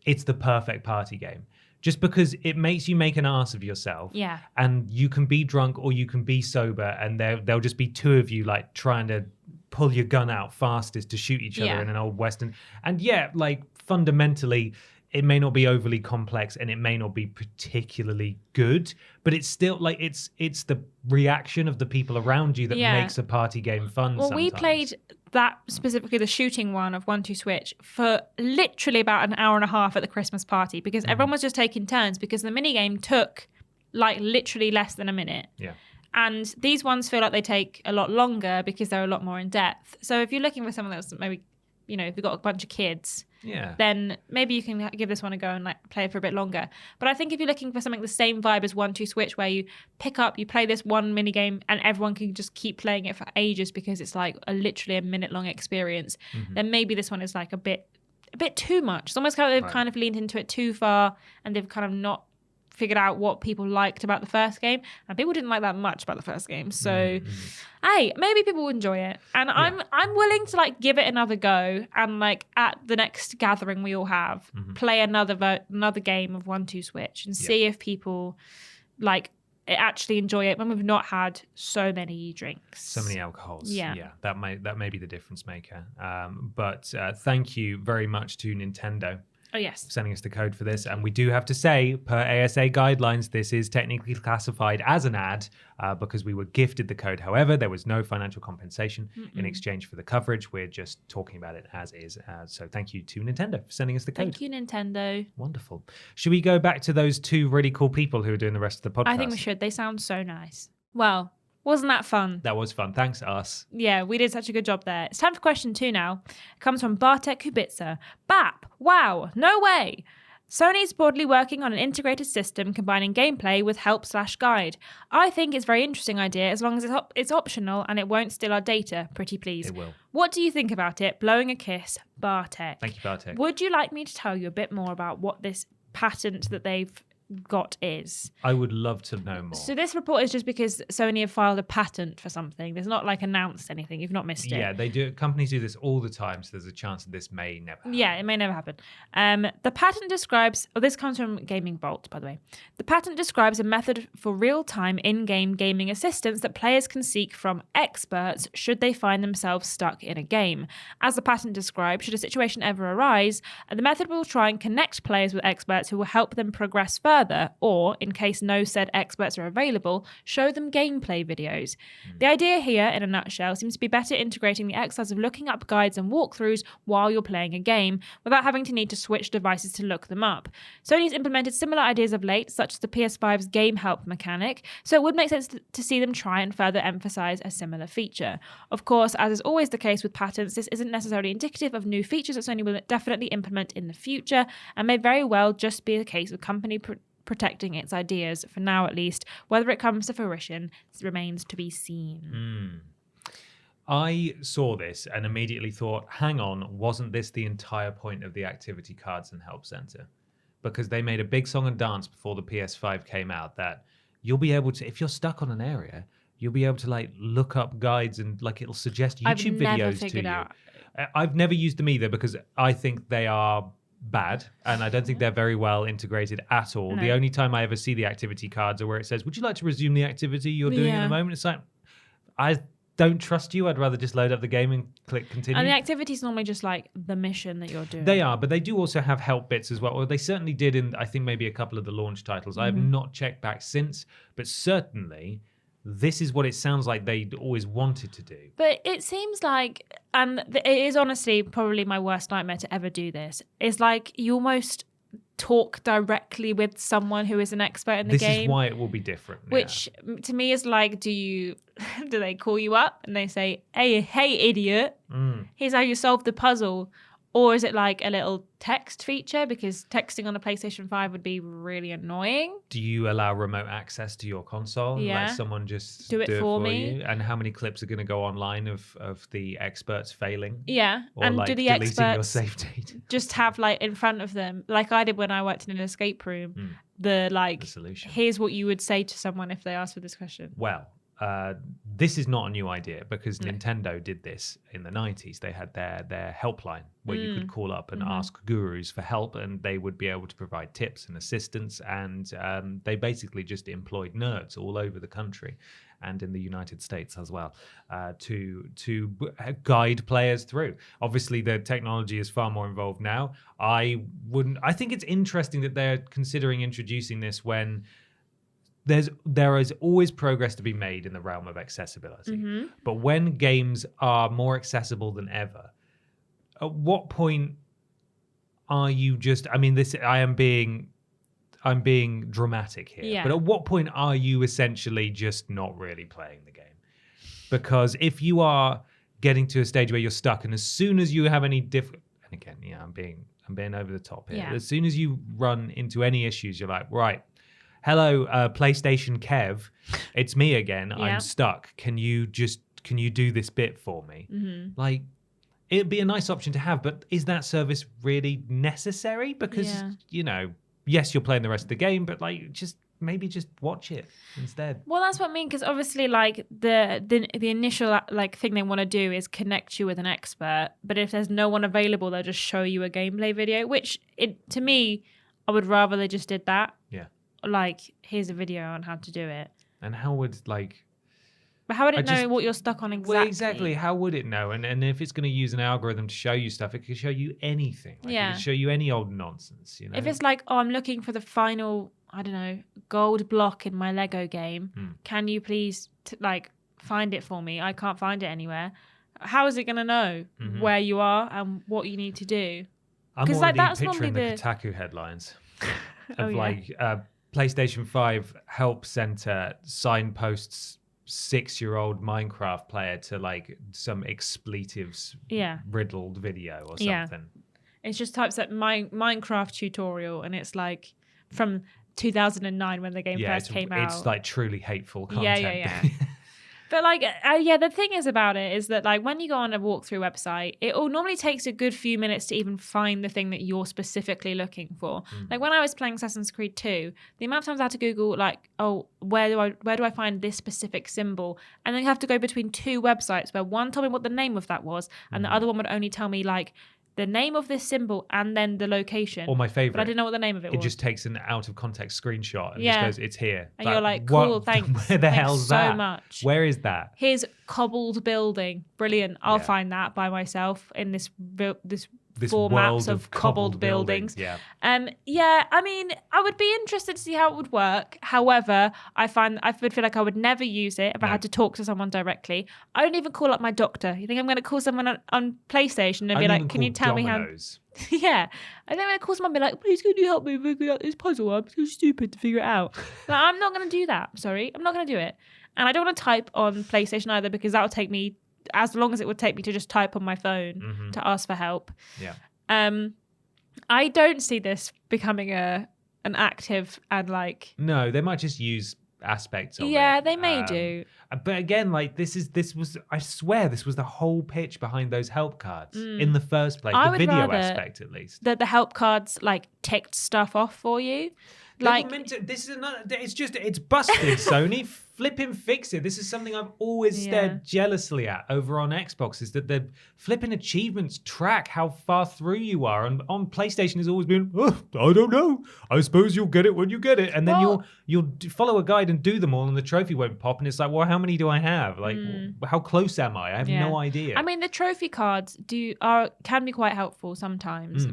it's the perfect party game. Just because it makes you make an ass of yourself. Yeah. And you can be drunk or you can be sober, and there'll just be 2 of you like trying to pull your gun out fastest to shoot each other in an old Western. And yeah, like fundamentally, it may not be overly complex and it may not be particularly good, but it's still like it's the reaction of the people around you that makes a party game fun. Well, sometimes. we played that specifically, the shooting one of 1-2 Switch, for literally about an hour and a half at the Christmas party because everyone was just taking turns because the minigame took like literally less than a minute. Yeah. And these ones feel like they take a lot longer because they're a lot more in depth. So if you're looking for someone that's maybe, you know, if you've got a bunch of kids, then maybe you can give this one a go and like play it for a bit longer. But I think if you're looking for something the same vibe as 1-2 Switch, where you pick up, you play this one mini game and everyone can just keep playing it for ages because it's like literally a minute-long experience, then maybe this one is like a bit too much. It's almost like they've kind of leaned into it too far and they've kind of not figured out what people liked about the first game, and people didn't like that much about the first game. So, hey, maybe people will enjoy it, and I'm willing to like give it another go, and like at the next gathering we all have, play another game of 1-2 Switch and see if people like actually enjoy it when we've not had so many drinks, so many alcohols. Yeah, that may be the difference maker. But thank you very much to Nintendo. Oh, yes. Sending us the code for this. And we do have to say, per ASA guidelines, this is technically classified as an ad because we were gifted the code. However, there was no financial compensation in exchange for the coverage. We're just talking about it as is. So thank you to Nintendo for sending us the code. Thank you, Nintendo. Wonderful. Should we go back to those two really cool people who are doing the rest of the podcast? I think we should. They sound so nice. Well, wasn't that fun? That was fun. Thanks, us. Yeah, we did such a good job there. It's time for question 2 now. It comes from Bartek Kubica. BAP! Wow! No way! Sony is broadly working on an integrated system combining gameplay with help/guide. I think it's a very interesting idea as long as it's optional and it won't steal our data. Pretty please. It will. What do you think about it? Blowing a kiss, Bartek. Thank you, Bartek. Would you like me to tell you a bit more about what this patent that they've got is? I would love to know more. So this report is just because Sony have filed a patent for something. There's not like announced anything. You've not missed it. Yeah, they do. Companies do this all the time, so there's a chance that this may never happen. Yeah, it may never happen. The patent describes, this comes from Gaming Bolt, by the way. The patent describes a method for real-time in-game gaming assistance that players can seek from experts should they find themselves stuck in a game. As the patent describes, should a situation ever arise, the method will try and connect players with experts who will help them progress further, or, in case no said experts are available, show them gameplay videos. The idea here, in a nutshell, seems to be better integrating the exercise of looking up guides and walkthroughs while you're playing a game, without having to need to switch devices to look them up. Sony's implemented similar ideas of late, such as the PS5's game help mechanic, so it would make sense to see them try and further emphasize a similar feature. Of course, as is always the case with patents, this isn't necessarily indicative of new features that Sony will definitely implement in the future, and may very well just be a case of company protecting its ideas, for now at least. Whether it comes to fruition remains to be seen. I saw this and immediately thought, hang on, wasn't this the entire point of the activity cards and help center? Because they made a big song and dance before the PS5 came out that you'll be able to, if you're stuck on an area, you'll be able to like look up guides and like it'll suggest YouTube videos to you. I've never used them either because I think they are bad, and I don't think they're very well integrated at all. No. The only time I ever see the activity cards are where it says, would you like to resume the activity you're doing at the moment? It's like, I don't trust you. I'd rather just load up the game and click continue. And the activities normally just like the mission that you're doing. They are, but they do also have help bits as well. Or they certainly did in, I think, maybe a couple of the launch titles. I have not checked back since, but certainly this is what it sounds like they always wanted to do. But it seems like, and it is honestly probably my worst nightmare to ever do this, is like you almost talk directly with someone who is an expert in the game. This is why it will be different. Which to me is like, do they call you up and they say, hey idiot, here's how you solve the puzzle? Or is it like a little text feature? Because texting on a PlayStation 5 would be really annoying. Do you allow remote access to your console and let someone just do it for me? You? And how many clips are going to go online of the experts failing? Yeah. Or and like do the deleting experts your save data? Just have like in front of them, like I did when I worked in an escape room, the solution. Here's what you would say to someone if they asked for this question. Well, this is not a new idea because Nintendo did this in the 90s. They had their helpline where you could call up and ask gurus for help, and they would be able to provide tips and assistance. And they basically just employed nerds all over the country and in the United States as well to guide players through. Obviously, the technology is far more involved now. I think it's interesting that they're considering introducing this when there is always progress to be made in the realm of accessibility. But when games are more accessible than ever, at what point are you just, I mean, I'm being dramatic here, but at what point are you essentially just not really playing the game? Because if you are getting to a stage where you're stuck, and as soon as you have any different, and again, I'm being over the top here, as soon as you run into any issues, you're like, right, hello, PlayStation Kev, it's me again. I'm stuck. Can you do this bit for me? Like, it'd be a nice option to have, but is that service really necessary? Because, yes, you're playing the rest of the game, but like maybe just watch it instead. Well, that's what I mean, because obviously, like the initial like thing they want to do is connect you with an expert. But if there's no one available, they'll just show you a gameplay video. Which to me, I would rather they just did that. Yeah. Like, here's a video on how to do it. And how would But how would it know what you're stuck on exactly? Well, exactly. How would it know? And if it's going to use an algorithm to show you stuff, it could show you anything. Like, it could show you any old nonsense. You know. If it's like, oh, I'm looking for the final, I don't know, gold block in my Lego game. Can you please find it for me? I can't find it anywhere. How is it going to know where you are and what you need to do? I'm already picturing the Kotaku headlines of PlayStation 5 help center signposts 6-year-old Minecraft player to like some expletives riddled video or something. Yeah. It's just types like Minecraft tutorial, and it's like from 2009 when the game first came out. It's like truly hateful content. Yeah. But like, the thing is about it is that like when you go on a walkthrough website, it all normally takes a good few minutes to even find the thing that you're specifically looking for. Like when I was playing Assassin's Creed 2, the amount of times I had to Google like, oh, where do I find this specific symbol? And then you have to go between two websites where one told me what the name of that was, and the other one would only tell me like the name of this symbol and then the location. Or my favorite. But I didn't know what the name of it was. It just takes an out of context screenshot and just goes, it's here. And you're like, cool, thanks. Where the hell's that? So much. Where is that? Here's cobbled building. Brilliant. I'll find that by myself in this four maps of cobbled buildings. Yeah. I mean, I would be interested to see how it would work. However, I would feel like I would never use it if I had to talk to someone directly. I don't even call up my doctor. You think I'm going to call someone on PlayStation and be like, can you tell me how... Yeah. I think I'm going to call someone and be like, please can you help me figure out this puzzle? I'm too stupid to figure it out. Like, I'm not going to do that. Sorry. I'm not going to do it. And I don't want to type on PlayStation either, because that would take me as long as it would take me to just type on my phone to ask for help. Yeah. I don't see this becoming an active and like... No, they might just use aspects of it. Yeah, they may do. But again, like this was, I swear this was the whole pitch behind those help cards in the first place. The video aspect, at least. That the help cards like ticked stuff off for you. Like, this is another. It's busted, Sony. Flipping fix it. This is something I've always stared jealously at over on Xbox, is that the flipping achievements track how far through you are, and on PlayStation has always been, oh, I don't know. I suppose you'll get it when you get it, and then you'll follow a guide and do them all, and the trophy won't pop, and it's like, well, how many do I have? Like, how close am I? I have no idea. I mean, the trophy cards can be quite helpful sometimes.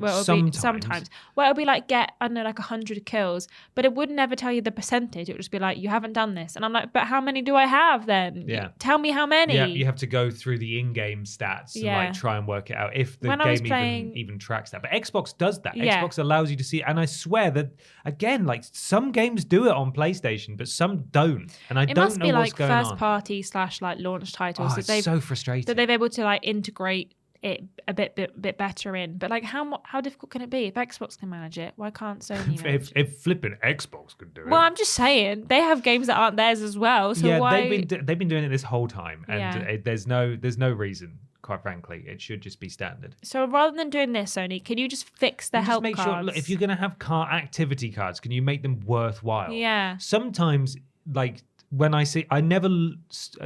Sometimes. Where it'll be like, get, I don't know, like 100 kills, but it would never tell you the percentage. It would just be like, you haven't done this, and I'm like, but how many do I have then? Yeah. Tell me how many. Yeah, you have to go through the in-game stats and like try and work it out if the game even tracks that. But Xbox does that. Yeah. Xbox allows you to see, and I swear that again, like some games do it on PlayStation, but some don't. And I don't know what's going on. It must be like first party / like launch titles that they've so frustrating that they've able to like integrate it a bit better in. But like how difficult can it be? If Xbox can manage it, why can't Sony manage it? If flipping Xbox could do it. Well, I'm just saying they have games that aren't theirs as well. So why? They've been doing it this whole time, and there's no reason, quite frankly. It should just be standard. So rather than doing this, Sony, can you just fix the help cards? Sure, look, if you're gonna have activity cards, can you make them worthwhile? Yeah. Sometimes, like when I never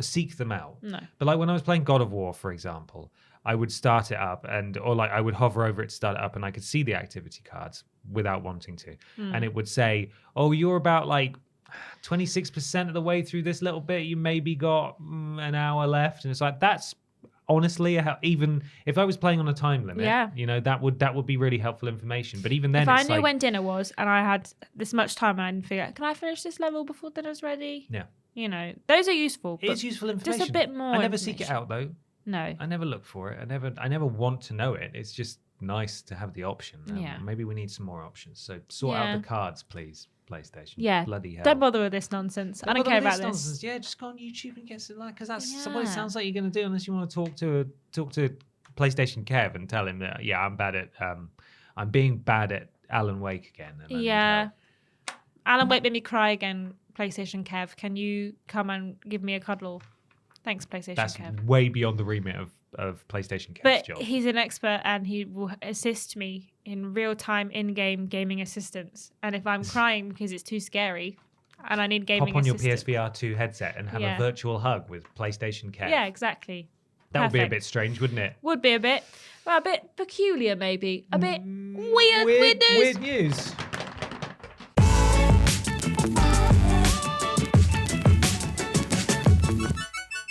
seek them out. No. But like when I was playing God of War, for example, I would start it up or I would hover over it to start it up, and I could see the activity cards without wanting to. And it would say, oh, you're about like 26% of the way through this little bit. You maybe got an hour left. And it's like, that's honestly, even if I was playing on a time limit, you know, that would be really helpful information. But even then, if I knew when dinner was and I had this much time, I didn't figure out, can I finish this level before dinner's ready? Yeah. You know, those are useful. It's useful information. Just a bit more. I never seek it out though. No. I never look for it. I never want to know it. It's just nice to have the option. Maybe we need some more options. So sort out the cards, please, PlayStation. Yeah. Bloody hell. Don't bother with this nonsense. I don't care about this. Nonsense. Yeah, just go on YouTube and get some, like, because that's what it sounds like you're going to do, unless you want to talk to PlayStation Kev and tell him that, I'm being bad at Alan Wake again. And Alan Wake made me cry again, PlayStation Kev. Can you come and give me a cuddle? Thanks, PlayStation Kev. That's way beyond the remit of PlayStation Kev's job. But he's an expert and he will assist me in real-time in-game gaming assistance. And if I'm crying because it's too scary and I need gaming Pop on assistance. your PSVR 2 headset and have a virtual hug with PlayStation Care. Yeah, exactly. That would be a Perfect. bit strange, wouldn't it? Would be a bit peculiar, maybe. A bit weird news. Weird news.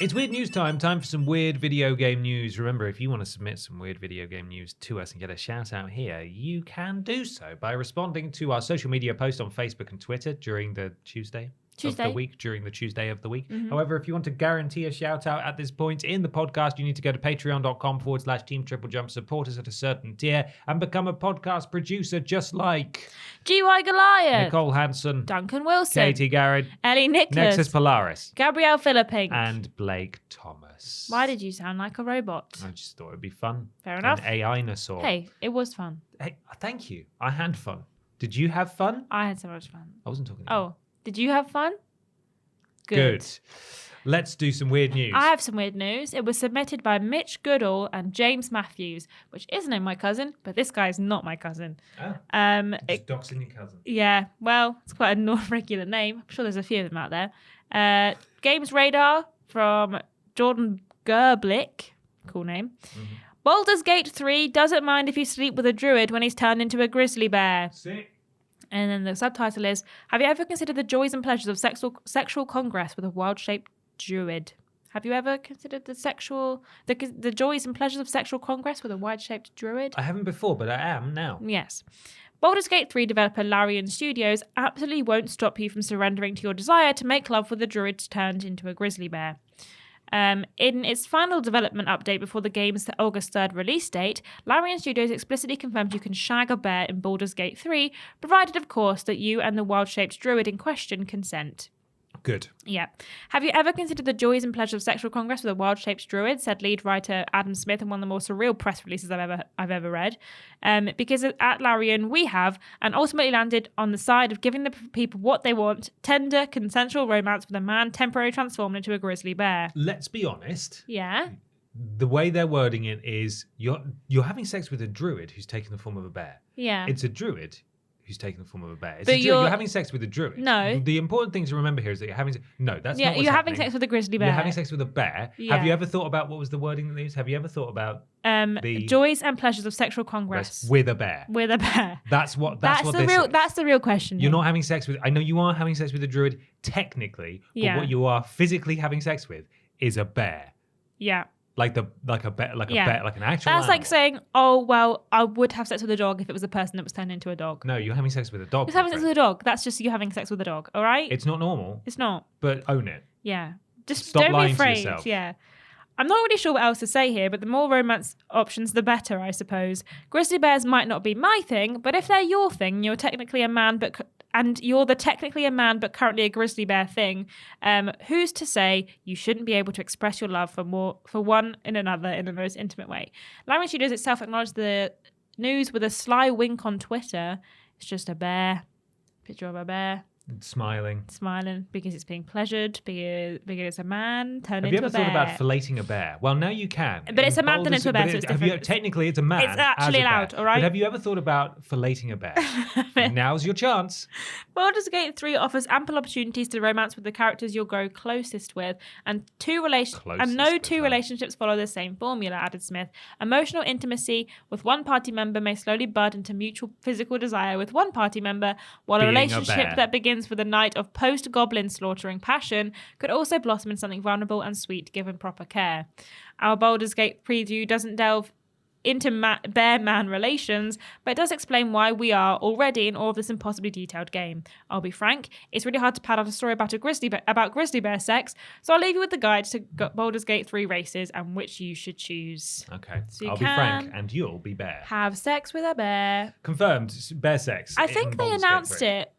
It's weird news time. Time for some weird video game news. Remember, if you want to submit some weird video game news to us and get a shout out here, you can do so by responding to our social media post on Facebook and Twitter during the Tuesday of the week, during the Tuesday of the week. However, if you want to guarantee a shout out at this point in the podcast, you need to go to patreon.com/Team TripleJump, support us at a certain tier, and become a podcast producer just like GY Goliath, Nicole Hansen, Duncan Wilson, Katie Garrett, Ellie Nicholas, Nexus Polaris, Gabrielle Philippink, and Blake Thomas. Why did you sound like a robot? I just thought it'd be fun. Fair enough. An AI-nosaur. Hey, it was fun. Hey, thank you. I had fun. Did you have fun? I had so much fun. I wasn't talking to you. Oh, did you have fun? Good. Let's do some weird news. I have some weird news. It was submitted by Mitch Goodall and James Matthews, which isn't my cousin, but this guy's not my cousin. Oh, just doxing your cousin. Yeah, well, it's quite a non-regular name. I'm sure there's a few of them out there. Games Radar from Jordan Gerblick. Cool name. Mm-hmm. Baldur's Gate 3 doesn't mind if you sleep with a druid when he's turned into a grizzly bear. Sick. And then the subtitle is, have you ever considered the joys and pleasures of sexual congress with a wild-shaped druid? Have you ever considered the joys and pleasures of sexual congress with a wide-shaped druid? I haven't before, but I am now. Yes. Baldur's Gate 3 developer Larian Studios absolutely won't stop you from surrendering to your desire to make love with a druid turned into a grizzly bear. In its final development update before the game's August 3rd release date, Larian Studios explicitly confirmed you can shag a bear in Baldur's Gate 3, provided, of course, that you and the wild-shaped druid in question consent. Good. Yeah. Have you ever considered the joys and pleasures of sexual congress with a wild-shaped druid? Said lead writer Adam Smith in one of the more surreal press releases I've ever read. Because at Larian we have, and ultimately landed on the side of giving the people what they want: tender, consensual romance with a man temporarily transformed into a grizzly bear. Let's be honest. Yeah. The way they're wording it is you're having sex with a druid who's taken the form of a bear. Yeah. It's a druid who's taken the form of a bear. But you're having sex with a druid. No. The important thing to remember here is that you're having... No, that's not what's you're having happening. sex with a grizzly bear. You're having sex with a bear. Yeah. Have you ever thought about what was the wording that they used? Have you ever thought about the joys and pleasures of sexual congress with a bear? With a bear. That's what this is. That's the real question. You're not having sex with... I know you are having sex with a druid technically, but what you are physically having sex with is a bear. Yeah. Like an actual That's animal. like saying, oh, well, I would have sex with a dog if it was a person that was turned into a dog. No, you're having sex with a dog. You're having sex with a dog. That's just you having sex with a dog, all right? It's not normal. It's not. But own it. Yeah. Just Stop don't lying be to afraid. yourself. Yeah. I'm not really sure what else to say here, but the more romance options, the better, I suppose. Grizzly bears might not be my thing, but if they're your thing, you're technically a man, and you're the technically a man but currently a grizzly bear thing, who's to say you shouldn't be able to express your love for one in another in the most intimate way? Larian Studios itself acknowledged the news with a sly wink on Twitter. It's just a bear. Picture of a bear. Smiling because it's being pleasured, because it's a man turned into a bear. Have you ever thought about filleting a bear? Well, now you can. But it's a man turned into a bear, so it's different. Technically, it's a man. It's actually allowed, all right? But have you ever thought about filleting a bear? Now's your chance. Baldur's Gate 3 offers ample opportunities to romance with the characters you'll grow closest with, and no two relationships follow the same formula, added Smith. Emotional intimacy with one party member may slowly bud into mutual physical desire with one party member, while a relationship that begins with a night of post-goblin slaughtering passion could also blossom in something vulnerable and sweet given proper care. Our Baldur's Gate preview doesn't delve into bear-man relations, but it does explain why we are already in awe of this impossibly detailed game. I'll be frank, it's really hard to pad out a story about grizzly bear sex, so I'll leave you with the guide to Baldur's Gate 3 races and which you should choose. Okay, so I'll be frank and you'll be bear. Have sex with a bear. Confirmed, bear sex. I think they announced it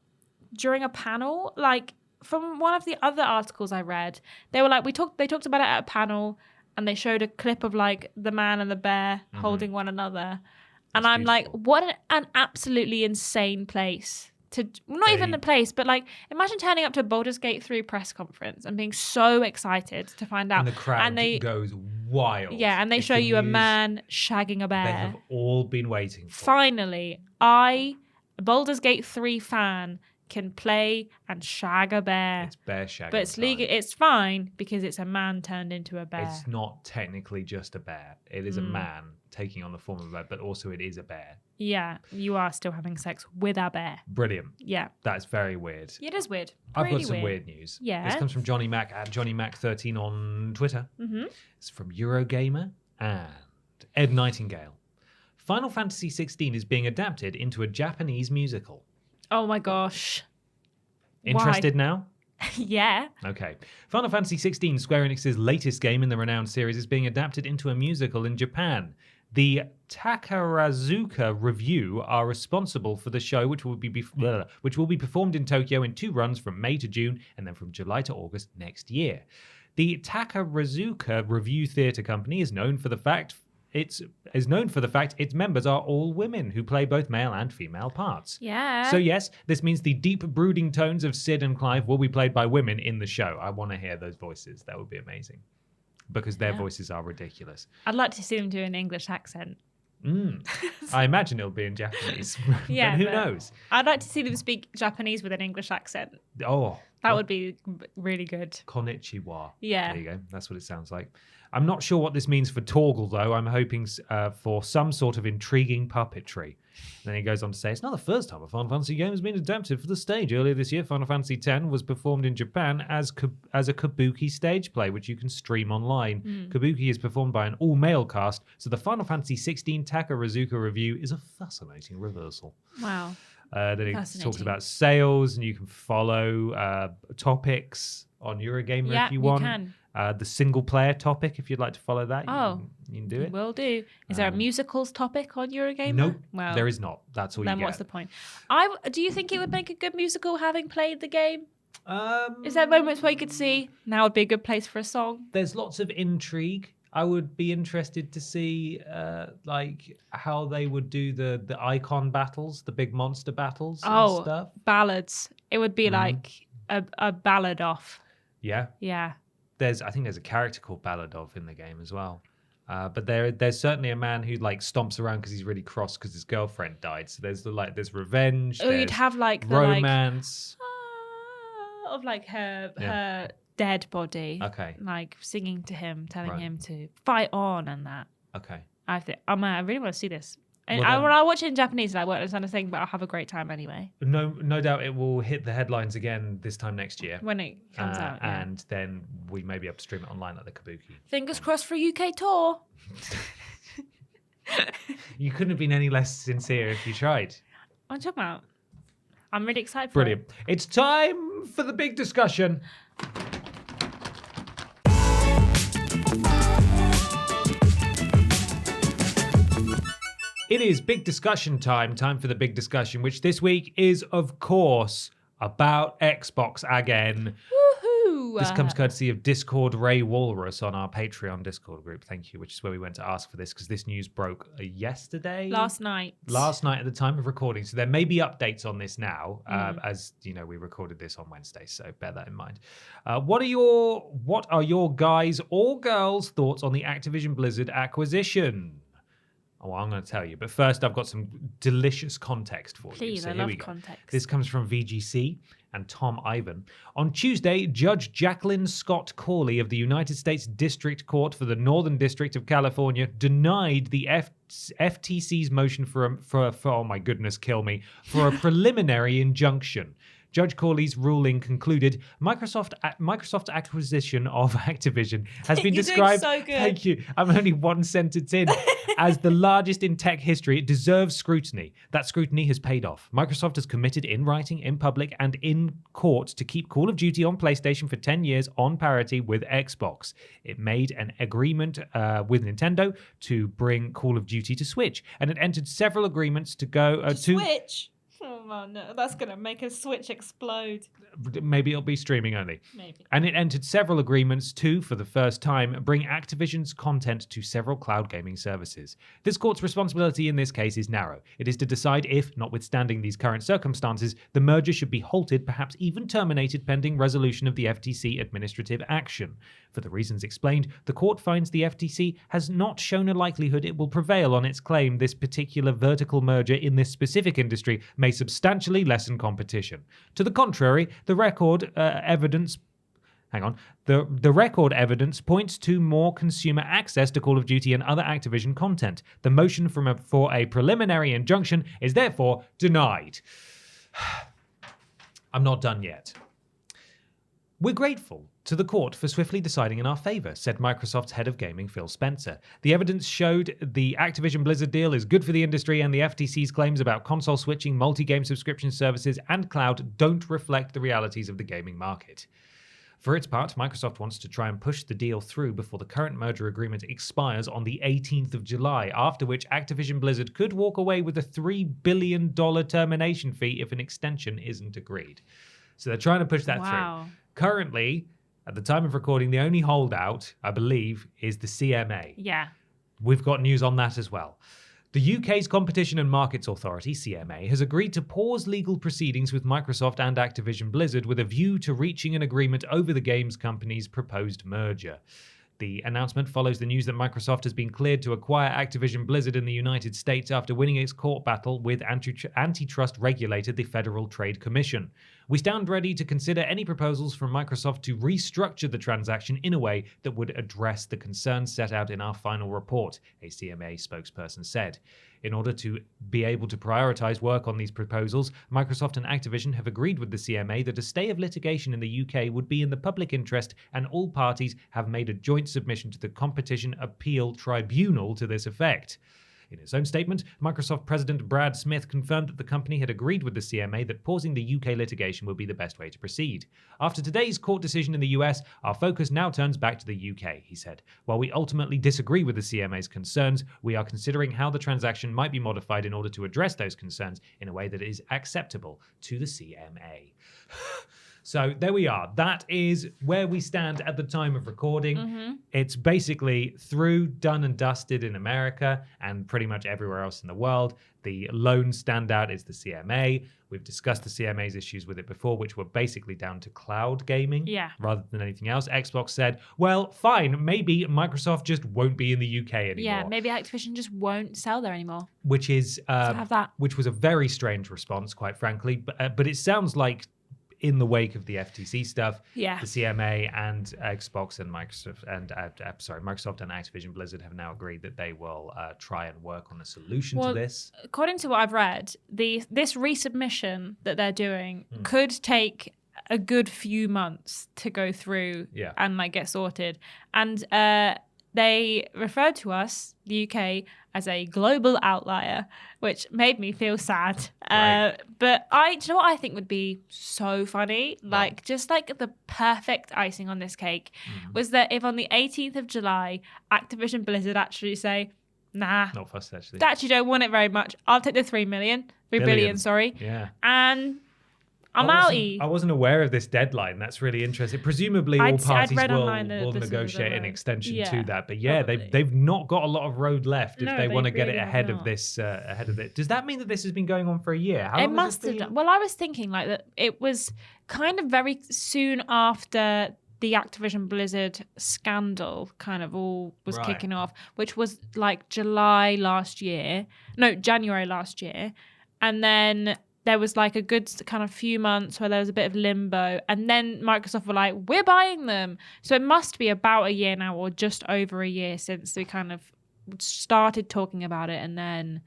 during a panel, like from one of the other articles I read. They were like, they talked about it at a panel, and they showed a clip of like the man and the bear holding one another. And I'm beautiful. Like, what an absolutely insane place to, even a place, but like, imagine turning up to a Baldur's Gate 3 press conference and being so excited to find out. And the crowd goes wild. Yeah, and they It's show the you a news man shagging a bear. they have all been waiting for. Finally, a Baldur's Gate 3 fan can play and shag a bear. It's bear shagging. But it's legal. It's fine because it's a man turned into a bear. It's not technically just a bear. It is a man taking on the form of a bear, but also it is a bear. Yeah, you are still having sex with a bear. Brilliant. Yeah. That's very weird. It is weird. I've Really got some weird news. Yeah. This comes from Johnny Mac at Johnny Mac 13 on Twitter. Mm-hmm. It's from Eurogamer and Ed Nightingale. Final Fantasy XVI is being adapted into a Japanese musical. Oh my gosh. Interested now? Yeah. Okay. Final Fantasy XVI, Square Enix's latest game in the renowned series, is being adapted into a musical in Japan. The Takarazuka Review are responsible for the show, which will be performed in Tokyo in 2 runs from May to June and then from July to August next year. The Takarazuka Review Theatre Company is known for the fact its members are all women who play both male and female parts. Yeah. So yes, this means the deep brooding tones of Sid and Clive will be played by women in the show. I want to hear those voices. That would be amazing. Because their voices are ridiculous. I'd like to see them do an English accent. I imagine it'll be in Japanese. Yeah, but who but knows? I'd like to see them speak Japanese with an English accent. Oh. That would be really good. Konnichiwa. Yeah. There you go. That's what it sounds like. I'm not sure what this means for Torgal, though. I'm hoping for some sort of intriguing puppetry. And then he goes on to say, it's not the first time a Final Fantasy game has been adapted for the stage. Earlier this year, Final Fantasy X was performed in Japan as a kabuki stage play, which you can stream online. Kabuki is performed by an all-male cast, so the Final Fantasy XVI Takarazuka Review is a fascinating reversal. Wow. Then he talks about sales, and you can follow topics on Eurogamer if you want. You can. The single-player topic, if you'd like to follow that, you can do it. Will do. Is there a musicals topic on Eurogamer? Nope, well, there is not. That's all you get. Then what's the point? Do you think it would make a good musical having played the game? Is there moments where you could see now would be a good place for a song? There's lots of intrigue. I would be interested to see like how they would do the icon battles, the big monster battles and stuff. Ballads. It would be like a ballad off. Yeah. Yeah. I think there's a character called Balladov in the game as well. But there's certainly a man who like stomps around because he's really cross because his girlfriend died. So there's revenge. Oh, you'd have like the romance of like her dead body. Okay. Like singing to him, telling him to fight on and that. Okay. I really want to see this. And Well, when I watch it in Japanese, I won't understand a thing, but I'll have a great time anyway. No doubt it will hit the headlines again this time next year. When it comes out, yeah. And then we may be able to stream it online like the Kabuki. Fingers crossed for a UK tour. You couldn't have been any less sincere if you tried. What are you talking about? I'm really excited for Brilliant. it. It's time for the big discussion. It is big discussion time for the big discussion, which this week is, of course, about Xbox again. Woohoo! This comes courtesy of Discord Ray Walrus on our Patreon Discord group. Thank you, which is where we went to ask for this because this news broke yesterday. Last night At the time of recording. So there may be updates on this now, as you know, we recorded this on Wednesday. So bear that in mind. What are your guys or girls' thoughts on the Activision Blizzard acquisition? Oh, well, I'm going to tell you. But first, I've got some delicious context for you. Please, So I here love we go. context. This comes from VGC and Tom Ivan. On Tuesday, Judge Jacqueline Scott Corley of the United States District Court for the Northern District of California denied the FTC's motion for oh my goodness, kill me, for a preliminary injunction. Judge Corley's ruling concluded Microsoft's acquisition of Activision has been described. Doing so good. Thank you. I'm only one sentence in. As the largest in tech history, it deserves scrutiny. That scrutiny has paid off. Microsoft has committed in writing, in public, and in court to keep Call of Duty on PlayStation for 10 years on parity with Xbox. It made an agreement with Nintendo to bring Call of Duty to Switch, and it entered several agreements to go Switch. Oh. Oh no, that's gonna make a Switch explode. Maybe it'll be streaming only. Maybe. And it entered several agreements to, for the first time, bring Activision's content to several cloud gaming services. This court's responsibility in this case is narrow. It is to decide if, notwithstanding these current circumstances, the merger should be halted, perhaps even terminated pending resolution of the FTC administrative action. For the reasons explained, the court finds the FTC has not shown a likelihood it will prevail on its claim this particular vertical merger in this specific industry may substantially lessen competition. To the contrary, the record evidence points to more consumer access to Call of Duty and other Activision content. The motion for a preliminary injunction is therefore denied. I'm not done yet. We're grateful to the court for swiftly deciding in our favor, said Microsoft's head of gaming, Phil Spencer. The evidence showed the Activision Blizzard deal is good for the industry, and the FTC's claims about console switching, multi-game subscription services, and cloud don't reflect the realities of the gaming market. For its part, Microsoft wants to try and push the deal through before the current merger agreement expires on the 18th of July, after which Activision Blizzard could walk away with a $3 billion termination fee if an extension isn't agreed. So they're trying to push that through. Currently, at the time of recording, the only holdout, I believe, is the CMA. Yeah. We've got news on that as well. The UK's Competition and Markets Authority, CMA, has agreed to pause legal proceedings with Microsoft and Activision Blizzard with a view to reaching an agreement over the games company's proposed merger. The announcement follows the news that Microsoft has been cleared to acquire Activision Blizzard in the United States after winning its court battle with antitrust regulator, the Federal Trade Commission. We stand ready to consider any proposals from Microsoft to restructure the transaction in a way that would address the concerns set out in our final report, a CMA spokesperson said. In order to be able to prioritize work on these proposals, Microsoft and Activision have agreed with the CMA that a stay of litigation in the UK would be in the public interest, and all parties have made a joint submission to the Competition Appeal Tribunal to this effect. In his own statement, Microsoft President Brad Smith confirmed that the company had agreed with the CMA that pausing the UK litigation would be the best way to proceed. After today's court decision in the US, our focus now turns back to the UK, he said. While we ultimately disagree with the CMA's concerns, we are considering how the transaction might be modified in order to address those concerns in a way that is acceptable to the CMA. So there we are. That is where we stand at the time of recording. Mm-hmm. It's basically through, done and dusted in America and pretty much everywhere else in the world. The lone standout is the CMA. We've discussed the CMA's issues with it before, which were basically down to cloud gaming rather than anything else. Xbox said, well, fine, maybe Microsoft just won't be in the UK anymore. Yeah, maybe Activision just won't sell there anymore. Which is which was a very strange response, quite frankly. But it sounds like in the wake of the FTC stuff, the CMA and Xbox and Microsoft and Activision Blizzard have now agreed that they will try and work on a solution to this. According to what I've read, this resubmission that they're doing could take a good few months to go through and get sorted. And they referred to us, the UK, as a global outlier, which made me feel sad. Right. But do you know what I think would be so funny? Just the perfect icing on this cake was that if on the 18th of July, Activision Blizzard actually say, nah, not fussed actually. They actually don't want it very much. I'll take the 3 billion, sorry. Yeah. And I'm outie. I wasn't aware of this deadline. That's really interesting. Presumably, all parties will negotiate an extension to that. But they've not got a lot of road left if they want to get it ahead of this. Ahead of it. Does that mean that this has been going on for a year? It must have done. Well, I was thinking that it was kind of very soon after the Activision Blizzard scandal kind of all was kicking off, which was January last year, and then there was a good kind of few months where there was a bit of limbo, and then Microsoft were like, we're buying them. So it must be about a year now, or just over a year, since we kind of started talking about it, and then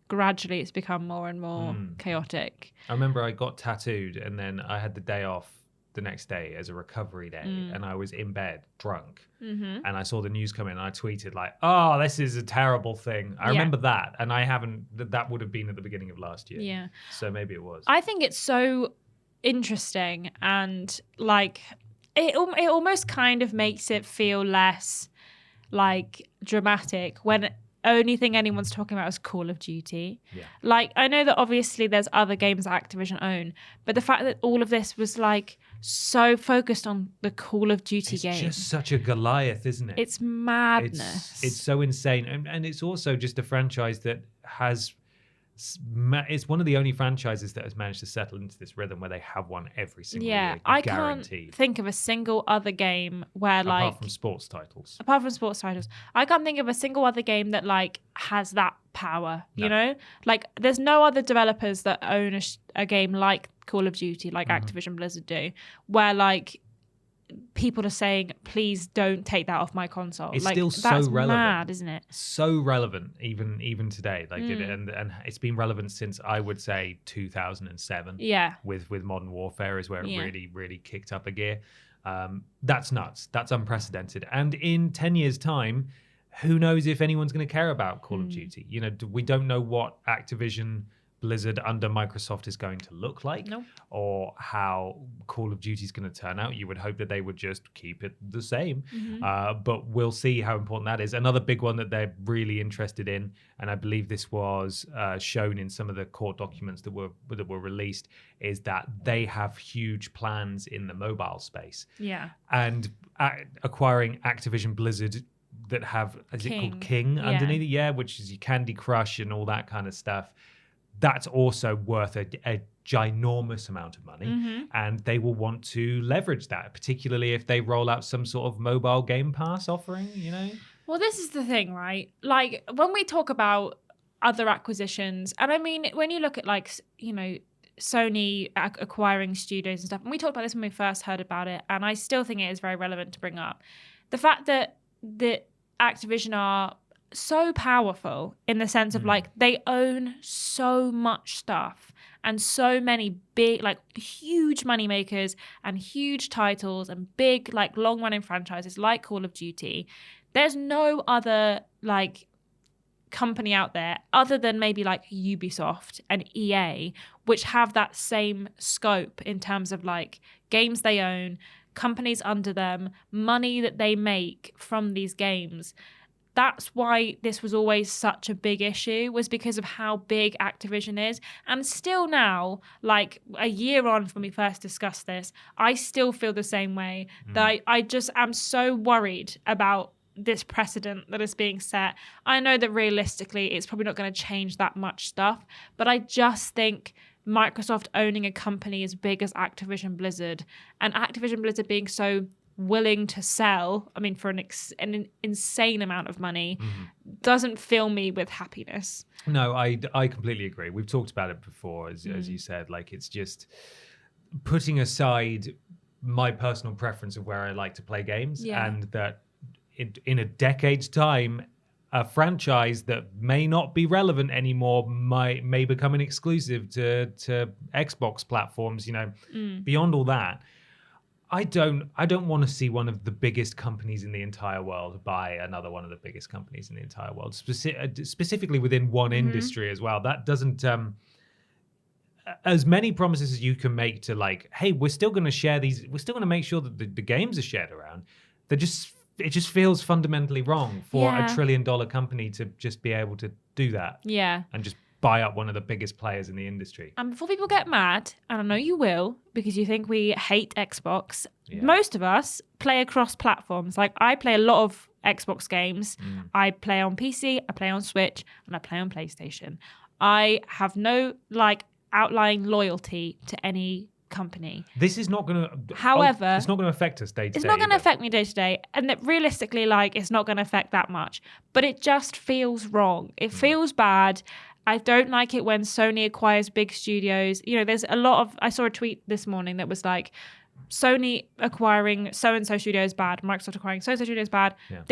gradually it's become more and more chaotic. I remember I got tattooed, and then I had the day off the next day as a recovery day, and I was in bed drunk, and I saw the news come in, and I tweeted oh, this is a terrible thing. I remember that, and I haven't. That would have been at the beginning of last year. Yeah, so maybe it was. I think it's so interesting, and it almost kind of makes it feel less dramatic when only thing anyone's talking about is Call of Duty. Yeah. Like, I know that obviously there's other games that Activision own, but the fact that all of this was like so focused on the Call of Duty game. It's just such a Goliath, isn't it? It's madness. It's so insane. And it's also just a franchise that has... It's one of the only franchises that has managed to settle into this rhythm where they have one every single year. I guaranteed. can't think of a single other game where Apart from sports titles. I can't think of a single other game that like has that power, you No. know? Like there's no other developers that own a game like Call of Duty, like Activision Blizzard do, where like people are saying, please don't take that off my console. It's like, still that's so relevant. mad, isn't it? So relevant even today. Like and it's been relevant since I would say 2007. Yeah. With Modern Warfare is where it Yeah. really kicked up a gear. That's nuts. That's unprecedented. And in 10 years' time, who knows if anyone's going to care about Call of Duty? You know, we don't know what Activision Blizzard under Microsoft is going to look like, Nope. or how Call of Duty is going to turn out. You would hope that they would just keep it the same, but we'll see how important that is. Another big one that they're really interested in, and I believe this was shown in some of the court documents that were released, is that they have huge plans in the mobile space. Yeah. And acquiring Activision Blizzard that have, is it called King Yeah. underneath it? Yeah, which is your Candy Crush and all that kind of stuff. That's also worth a ginormous amount of money, and they will want to leverage that, particularly if they roll out some sort of mobile Game Pass offering, you know? Well, this is the thing, right? Like when we talk about other acquisitions, and I mean, when you look at like, you know, Sony acquiring studios and stuff, and we talked about this when we first heard about it, and I still think it is very relevant to bring up. The fact that Activision are so powerful in the sense of like they own so much stuff and so many big, like huge money makers and huge titles and big, like long running franchises like Call of Duty. There's no other like company out there other than maybe like Ubisoft and EA, which have that same scope in terms of like games they own, companies under them, money that they make from these games. That's why this was always such a big issue, was because of how big Activision is. And still now, like a year on from when we first discussed this, I still feel the same way. That I just am so worried about this precedent that is being set. I know that realistically, it's probably not going to change that much stuff, but I just think Microsoft owning a company as big as Activision Blizzard, and Activision Blizzard being so willing to sell, I mean, for an insane amount of money, doesn't fill me with happiness. No, I completely agree. We've talked about it before, as you said. Like, it's just putting aside my personal preference of where I like to play games, and that in a decade's time, a franchise that may not be relevant anymore may become an exclusive to Xbox platforms. You know, beyond all that, I don't want to see one of the biggest companies in the entire world buy another one of the biggest companies in the entire world, specifically within one industry as well. That doesn't as many promises as you can make to like, hey, we're still going to share these, we're still going to make sure that the games are shared around. It just feels fundamentally wrong for a $1 trillion company to just be able to do that. Yeah. And just buy up one of the biggest players in the industry. And before people get mad, and I know you will, because you think we hate Xbox, most of us play across platforms. Like, I play a lot of Xbox games. I play on PC, I play on Switch, and I play on PlayStation. I have no, like, outlying loyalty to any company. This is not going to... However... it's not going to affect us day to day. It's not going to affect me day to day. And that realistically, like, it's not going to affect that much. But it just feels wrong. It feels bad. I don't like it when Sony acquires big studios. You know, there's a lot of... I saw a tweet this morning that was like, Sony acquiring so-and-so studio is bad. Microsoft acquiring so-and-so studio is bad. Yeah.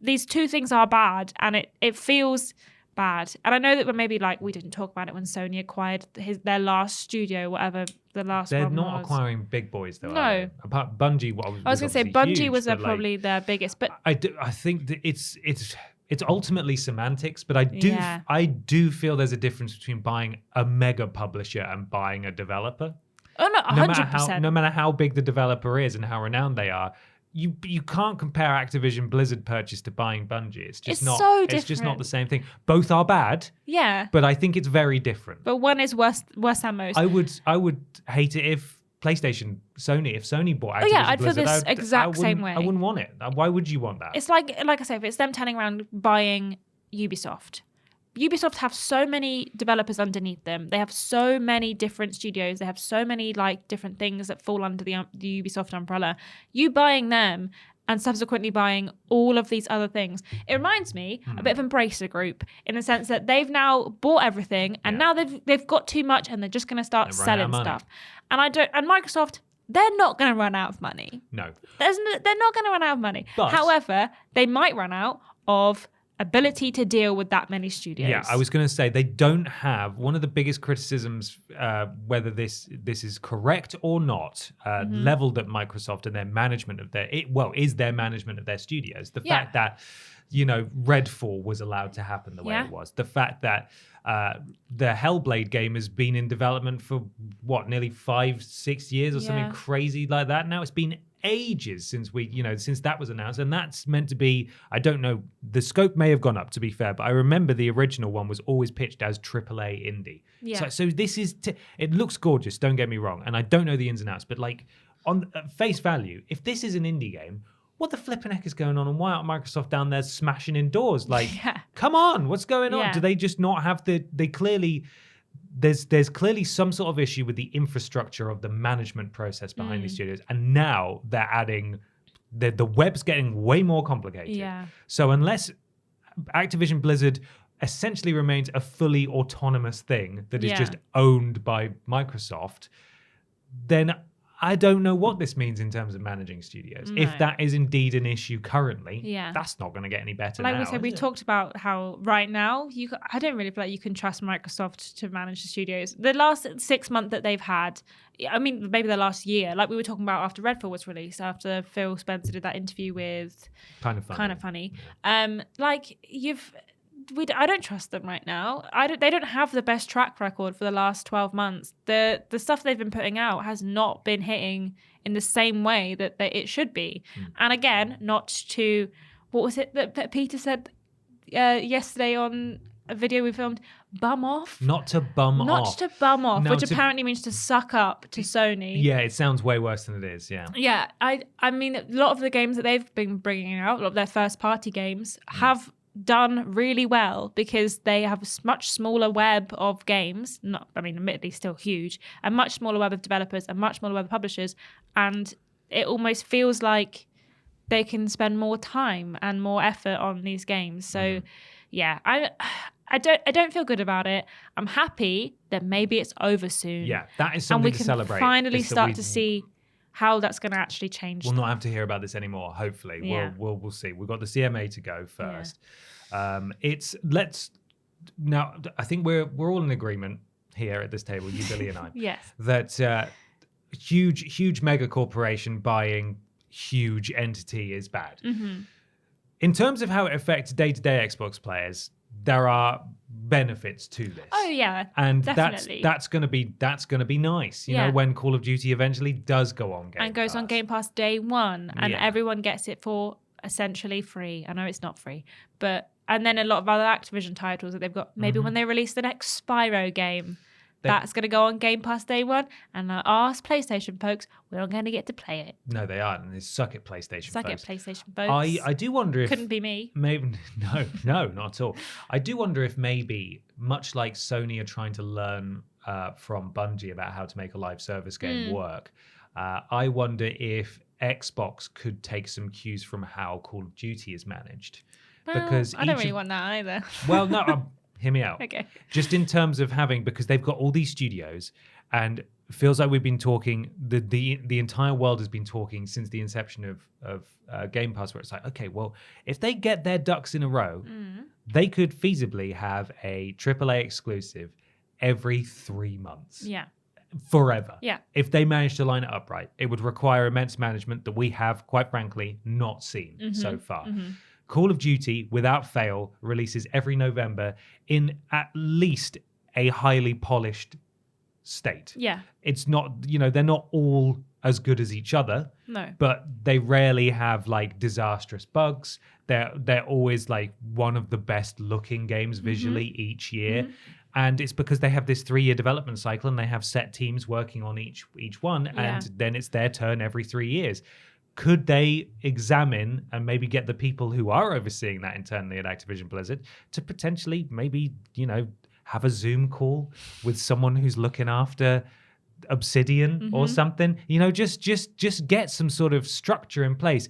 These two things are bad. And it feels bad. And I know that maybe, like, we didn't talk about it when Sony acquired their last studio, whatever the last They're one was. They're not acquiring big boys, though. No. Apart Bungie, I was going to say Bungie huge, was probably their biggest. But I think that it's ultimately semantics, but I do feel there's a difference between buying a mega publisher and buying a developer. Oh, no, 100%. No matter how big the developer is and how renowned they are, you can't compare Activision Blizzard purchase to buying Bungie. It's just It's not. so It's just not different. the same thing. Both are bad, Yeah. but I think it's very different. But one is worse than most. I would hate it if Sony bought Activision yeah, I'd feel Blizzard. this exact same way. I wouldn't want it. Why would you want that? It's like I say, if it's them turning around buying Ubisoft. Ubisoft have so many developers underneath them. They have so many different studios. They have so many like different things that fall under the Ubisoft umbrella. You buying them and subsequently buying all of these other things. It reminds me a bit of Embracer Group in the sense that they've now bought everything and now they've got too much and they're just going to start selling stuff. And Microsoft, they're not going to run out of money. No. They're not going to run out of money. But, however, they might run out of ability to deal with that many studios. Yeah, I was going to say they don't have one of the biggest criticisms, whether this is correct or not, leveled at Microsoft and their management of is their management of their studios. The fact that Redfall was allowed to happen the way it was. The fact that the Hellblade game has been in development for nearly 5-6 years or something crazy like that. Now it's been ages since since that was announced, and that's meant to be, I don't know, the scope may have gone up, to be fair, but I remember the original one was always pitched as AAA indie. So this is it looks gorgeous, don't get me wrong, and I don't know the ins and outs, but like on face value, if this is an indie game, what the flipping heck is going on, and why aren't Microsoft down there smashing in doors? Like, come on, what's going on? Do they just not have they clearly there's clearly some sort of issue with the infrastructure of the management process behind these studios, and now they're adding the web's getting way more complicated. So unless Activision Blizzard essentially remains a fully autonomous thing that is just owned by Microsoft, then I don't know what this means in terms of managing studios. No. If that is indeed an issue currently, that's not going to get any better like now. we said, we've talked about how right now, I don't really feel like you can trust Microsoft to manage the studios. The last 6 months that they've had, I mean, maybe the last year, like we were talking about after Redfall was released, after Phil Spencer did that interview with Kind of Funny. I don't trust them right now. They don't have the best track record for the last 12 months. The stuff they've been putting out has not been hitting in the same way that it should be. And again, not to, what was it that Peter said yesterday on a video we filmed? Bum off? Not to bum off. Which apparently means to suck up to Sony. Yeah, it sounds way worse than it is, yeah. Yeah, I mean, a lot of the games that they've been bringing out, a lot of their first party games, have done really well because they have a much smaller web of games, admittedly still huge, a much smaller web of developers, a much smaller web of publishers, and it almost feels like they can spend more time and more effort on these games. So I don't feel good about it. I'm happy that maybe it's over soon. Yeah, that is something to celebrate. And we can finally start to see how that's going to actually change. We'll not have to hear about this anymore, hopefully. Yeah. We'll see. We've got the CMA to go first. Yeah. Now, I think we're all in agreement here at this table, you, Billy, and I. Yes. That huge mega corporation buying huge entity is bad. In terms of how it affects day-to-day Xbox players, there are benefits to this. Oh yeah, and definitely. that's gonna be nice. You know, when Call of Duty eventually does go on Game Pass. And goes on Game Pass day one, and everyone gets it for essentially free. I know it's not free, and then a lot of other Activision titles that they've got. Maybe when they release the next Spyro game, that's going to go on Game Pass day one. And our PlayStation folks, we're not going to get to play it. No, they aren't. And they suck at PlayStation Suck folks. at PlayStation folks. I do wonder if... Couldn't be me. Maybe No, not at all. I do wonder if maybe, much like Sony are trying to learn from Bungie about how to make a live service game work, I wonder if Xbox could take some cues from how Call of Duty is managed. Well, Because I don't really want that either. Well, no, hear me out. Okay. Just in terms of because they've got all these studios, and it feels like we've been talking, the entire world has been talking since the inception of Game Pass, where it's like, okay, well, if they get their ducks in a row, they could feasibly have a AAA exclusive every 3 months. Yeah. Forever. Yeah. If they manage to line it up right, it would require immense management that we have, quite frankly, not seen so far. Call of Duty, without fail, releases every November in at least a highly polished state. Yeah. It's not, they're not all as good as each other. No. But they rarely have like disastrous bugs. They're always like one of the best looking games visually each year. And it's because they have this 3-year development cycle and they have set teams working on each one. Yeah. And then it's their turn every 3 years. Could they examine and maybe get the people who are overseeing that internally at Activision Blizzard to potentially maybe, have a Zoom call with someone who's looking after Obsidian or something? Just get some sort of structure in place.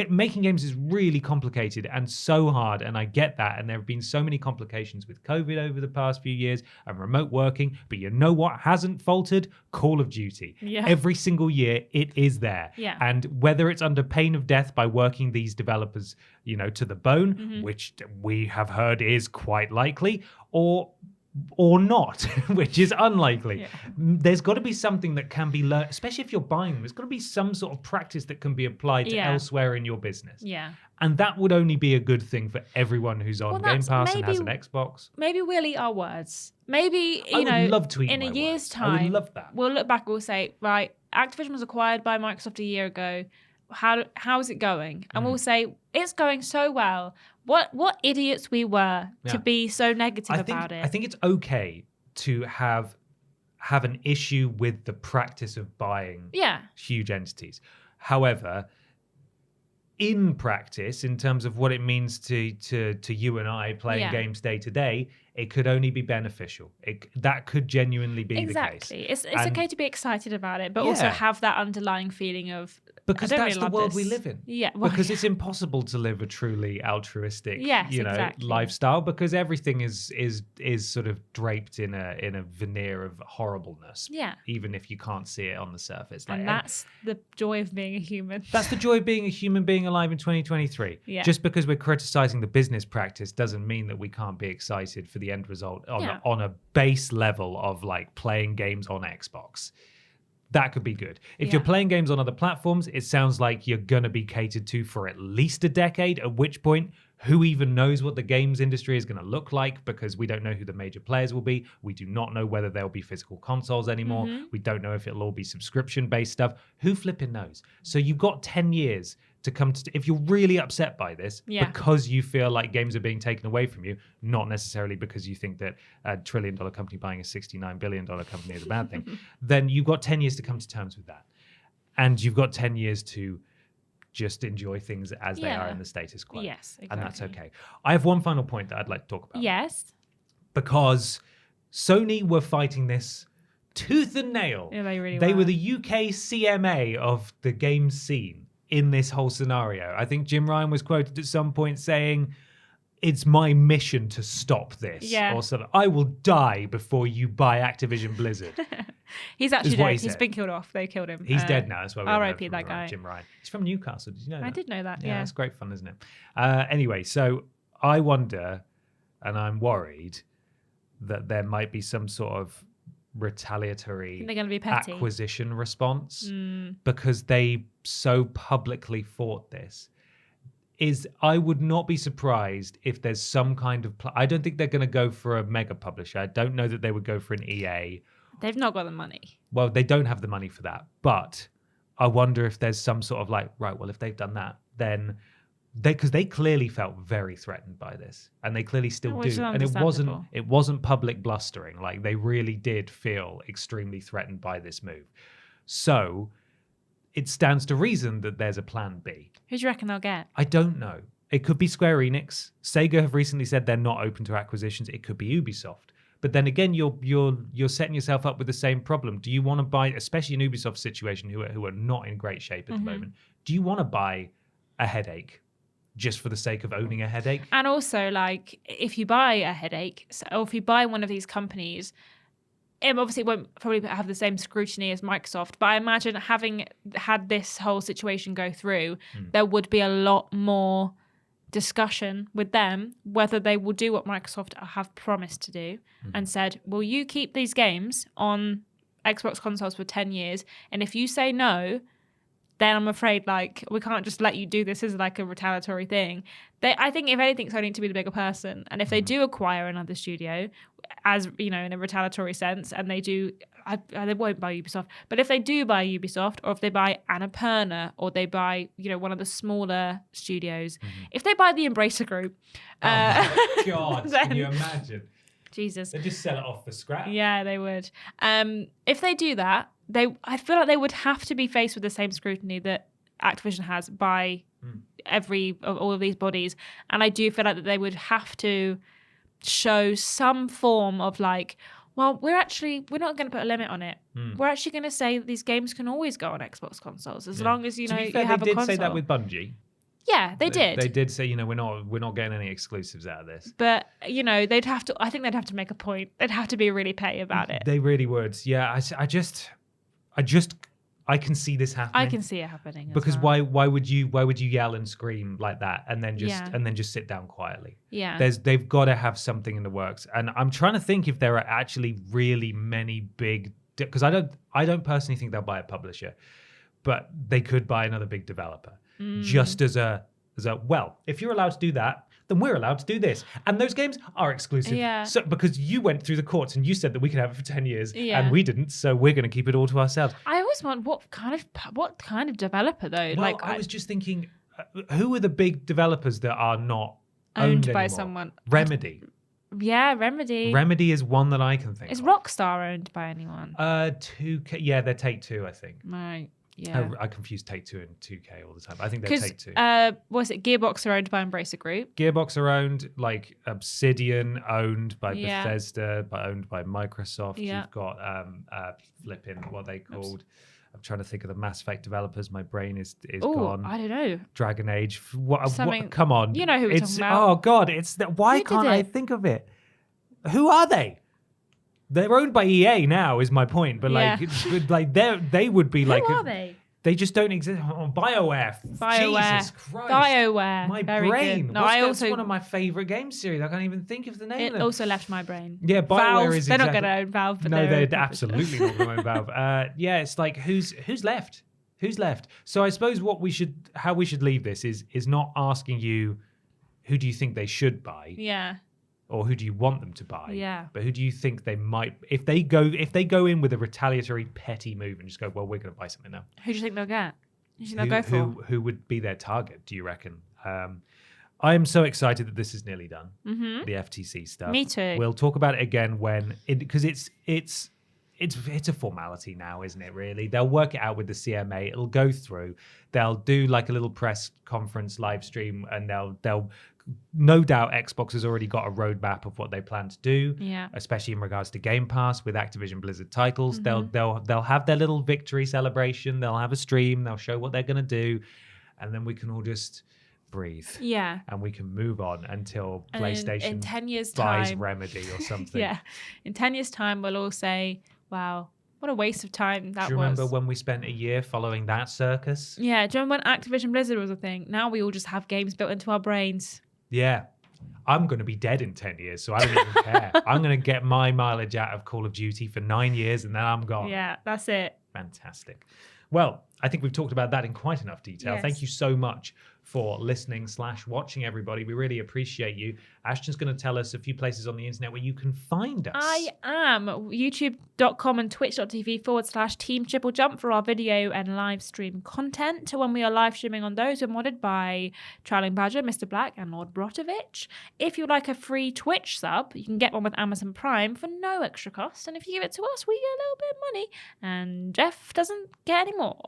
Making games is really complicated and so hard, and I get that. And there have been so many complications with COVID over the past few years and remote working. But you know what hasn't faltered? Call of Duty. Yeah. Every single year, it is there. Yeah. And whether it's under pain of death by working these developers, to the bone, which we have heard is quite likely, or not, which is unlikely. Yeah. There's got to be something that can be learned, especially if you're buying them. There's got to be some sort of practice that can be applied to elsewhere in your business. Yeah. And that would only be a good thing for everyone who's on Game Pass and has an Xbox. Maybe we'll eat our words. Maybe, I would love to eat in my a year's words. time, I would love that. We'll look back and we'll say, right, Activision was acquired by Microsoft a year ago. How's it going? And we'll say, it's going so well. What idiots we were to be so negative about it. I think it's okay to have an issue with the practice of buying huge entities. However, in practice, in terms of what it means to you and I playing games day to day, it could only be beneficial. That could genuinely be the case. Exactly. It's okay to be excited about it, but also have that underlying feeling of, because that's the world we live in. Yeah. Because it's impossible to live a truly altruistic, exactly. lifestyle, because everything is sort of draped in a veneer of horribleness. Yeah. Even if you can't see it on the surface. And that's the joy of being a human. That's the joy of being a human being alive in 2023. Yeah. Just because we're criticizing the business practice doesn't mean that we can't be excited for the end result on a base level of like playing games on Xbox. That could be good. If you're playing games on other platforms, it sounds like you're going to be catered to for at least a decade, at which point, who even knows what the games industry is going to look like, because we don't know who the major players will be. We do not know whether there'll be physical consoles anymore. We don't know if it'll all be subscription-based stuff. Who flipping knows? So you've got 10 years to come to, if you're really upset by this, because you feel like games are being taken away from you, not necessarily because you think that a $1 trillion company buying a $69 billion company is a bad thing, then you've got 10 years to come to terms with that. And you've got 10 years to just enjoy things as they are in the status quo. Yes, exactly. And that's okay. I have one final point that I'd like to talk about. Yes. Because Sony were fighting this tooth and nail. Yeah, they really They were. were the UK CMA of the game scene in this whole scenario. I think Jim Ryan was quoted at some point saying, "It's my mission to stop this." Yeah. Or something. "I will die before you buy Activision Blizzard." He's actually Is what dead. he He's said. been killed off. They killed him. He's dead now. That's why we R.I.P. know that from guy. Jim Ryan. He's from Newcastle. Did you know that? I did know that. Yeah, Yeah. that's great fun, isn't it? Anyway, so I wonder, and I'm worried, that there might be some sort of retaliatory They're going to be petty. acquisition response because they so publicly fought this. I would not be surprised if there's some kind of I don't think they're going to go for a mega publisher. I don't know that they would go for an EA. They've not got the money. Well, they don't have the money for that, but I wonder if there's some sort of like, right, well, if they've done that, then because they clearly felt very threatened by this, and they clearly still Which is do. And understandable. it wasn't public blustering. Like, they really did feel extremely threatened by this move. So it stands to reason that there's a plan B. Who do you reckon they'll get? I don't know. It could be Square Enix. Sega have recently said they're not open to acquisitions. It could be Ubisoft. But then again, you're setting yourself up with the same problem. Do you want to buy, especially in Ubisoft's situation, who are not in great shape at the moment? Do you want to buy a headache just for the sake of owning a headache? And also, like, if you buy a headache, or if you buy one of these companies, it obviously won't probably have the same scrutiny as Microsoft. But I imagine having had this whole situation go through, there would be a lot more discussion with them whether they will do what Microsoft have promised to do and said, will you keep these games on Xbox consoles for 10 years? And if you say no, then I'm afraid, like, we can't just let you do this as like a retaliatory thing. I think if anything, Sony need to be the bigger person. And if they do acquire another studio, as you know, in a retaliatory sense, and they do they won't buy Ubisoft, but if they do buy Ubisoft, or if they buy Annapurna, or they buy, one of the smaller studios, if they buy the Embracer Group, Oh my God, can you imagine? Jesus, They just sell it off for scrap. yeah, they would. If they do that, I feel like they would have to be faced with the same scrutiny that Activision has by all of these bodies, and I do feel like that they would have to show some form of like, well, we're not going to put a limit on it. We're actually going to say that these games can always go on Xbox consoles as long as you have a console. They did say that with Bungie. Yeah, they did. They did say, we're not getting any exclusives out of this. But they'd have to. I think they'd have to make a point. They'd have to be really petty about it. They really would. Yeah, I can see this happening. I can see it happening. Because as well. why would you yell and scream like that and then just sit down quietly? Yeah. They've got to have something in the works, and I'm trying to think if there are actually really many big, because I don't personally think they'll buy a publisher, but they could buy another big developer just as a well, if you're allowed to do that, then we're allowed to do this. And those games are exclusive. Yeah. So because you went through the courts and you said that we could have it for 10 years and we didn't, so we're going to keep it all to ourselves. I always want what kind of developer though? Well, I was just thinking, who are the big developers that are not owned by anymore? someone? Remedy. Yeah, Remedy. Remedy is one that I can think Is of. Rockstar owned by anyone? 2K. Yeah, they're Take-Two, I think. Right. Yeah. I confuse Take-Two and 2K all the time. I think they're Take-Two. Was it Gearbox are owned by Embracer Group? Gearbox are owned, like Obsidian owned by Bethesda, owned by Microsoft. Yeah. You've got flipping what they called. I'm trying to think of the Mass Effect developers. My brain is gone. I don't know. Dragon Age. What, come on. You know who we're talking about. Oh God, it's that. Why can't I think of it? Who are they? They're owned by EA now, is my point. But they would be like. Who are they? They just don't exist. Oh, BioWare. Jesus Christ. BioWare. My Very brain. Good. No, It's one of my favorite game series. I can't even think of the name of it. them. Also left my brain. Yeah, BioWare Valve, is they're exactly... not going to own Valve. But no, they're absolutely not going to own Valve. Yeah, it's like who's left? Who's left? So I suppose how we should leave this is not asking you who do you think they should buy. Yeah. Or who do you want them to buy? Yeah. But who do you think they might if they go in with a retaliatory petty move and just go, well, we're going to buy something now. Who do you think they'll get? Who do you think they'll go for? Who would be their target, do you reckon? I am so excited that this is nearly done. The FTC stuff. Me too. We'll talk about it again because it's a formality now, isn't it? Really, they'll work it out with the CMA. It'll go through. They'll do like a little press conference live stream, and they'll no doubt Xbox has already got a roadmap of what they plan to do. Yeah. Especially in regards to Game Pass with Activision Blizzard titles. They'll have their little victory celebration. They'll have a stream. They'll show what they're going to do, and then we can all just breathe. Yeah. And we can move on until PlayStation in 10 years buys time, Remedy or something. Yeah. In 10 years' time, we'll all say, wow, what a waste of time that was. Do you remember when we spent a year following that circus? Yeah. Do you remember when Activision Blizzard was a thing? Now we all just have games built into our brains. Yeah. I'm going to be dead in 10 years, so I don't even care. I'm going to get my mileage out of Call of Duty for 9 years, and then I'm gone. Yeah, that's it. Fantastic. Well, I think we've talked about that in quite enough detail. Yes. Thank you so much for listening / watching, everybody. We really appreciate you. Ashton's going to tell us a few places on the internet where you can find us. I am youtube.com and twitch.tv /Team TripleJump for our video and live stream content. When we are live streaming on those, we're modded by Trailing Badger, Mr. Black, and Lord Brotovich. If you'd like a free Twitch sub, you can get one with Amazon Prime for no extra cost. And if you give it to us, we get a little bit of money. And Jeff doesn't get any more.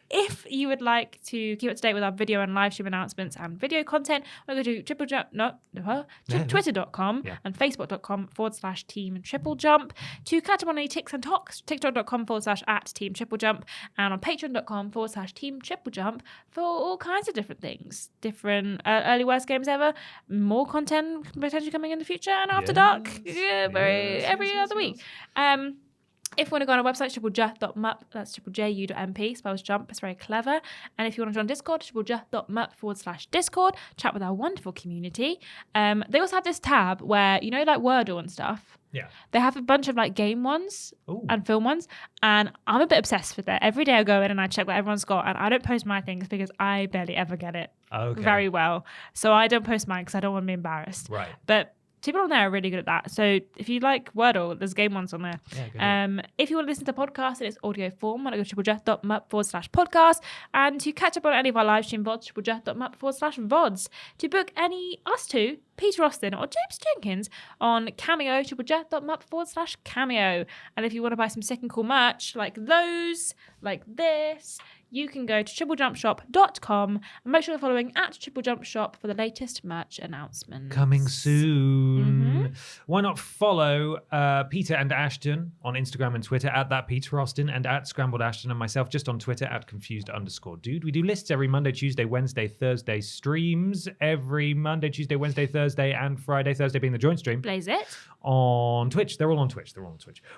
If you would like to keep up to date with our video and live stream announcements and video content, we'll go to twitter.com and facebook.com /Team TripleJump. To catch up on any ticks and talks, tiktok.com /@Team TripleJump, and on patreon.com /Team TripleJump for all kinds of different things. Different early worst games ever, more content potentially coming in the future, and After Dark every other week. If you want to go on our website, triplej.mup, that's triplej.mp, spells jump, it's very clever. And if you want to join Discord, triplej.mup /Discord, chat with our wonderful community. They also have this tab where, you know, like Wordle and stuff. Yeah. They have a bunch of like game ones and film ones. And I'm a bit obsessed with it. Every day I go in and I check what everyone's got. And I don't post my things because I barely ever get it very well. So I don't post mine because I don't want to be embarrassed. Right. But People on there are really good at that. So if you like Wordle, there's game ones on there. Yeah, if you want to listen to the podcast in its audio form, go to triplejeff.mup/podcast. And to catch up on any of our live stream VODs, triplejeff.mup/VODs. To book us two, Peter Austin or James Jenkins, on Cameo, triplejeff.mup/cameo. And if you want to buy some sick and cool merch like those, like this, you can go to triplejumpshop.com and make sure you're following at TripleJumpShop for the latest merch announcements. Coming soon. Why not follow Peter and Ashton on Instagram and Twitter at that Peter Austin, and at Scrambled Ashton, and myself just on Twitter at confused_dude. We do lists every Monday, Tuesday, Wednesday, Thursday, streams every Monday, Tuesday, Wednesday, Thursday, and Friday. Thursday being the joint stream. Blaze it. On Twitch. They're all on Twitch.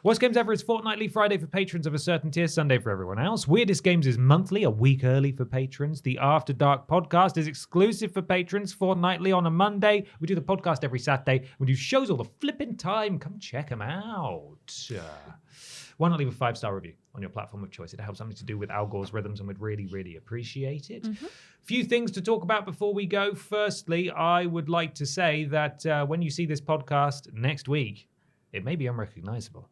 Worst Games Ever is fortnightly, Friday for patrons of a certain tier, Sunday for everyone else. Weirdest Games is monthly, a week early for patrons. The After Dark podcast is exclusive for patrons, fortnightly on a Monday. We do the podcast every Saturday. We do shows all the flipping time. Come check them out. Why not leave a 5-star review on your platform of choice? It helps something to do with Al Gore's rhythms, and we'd really, really appreciate it. Few things to talk about before we go. Firstly, I would like to say that when you see this podcast next week, it may be unrecognizable.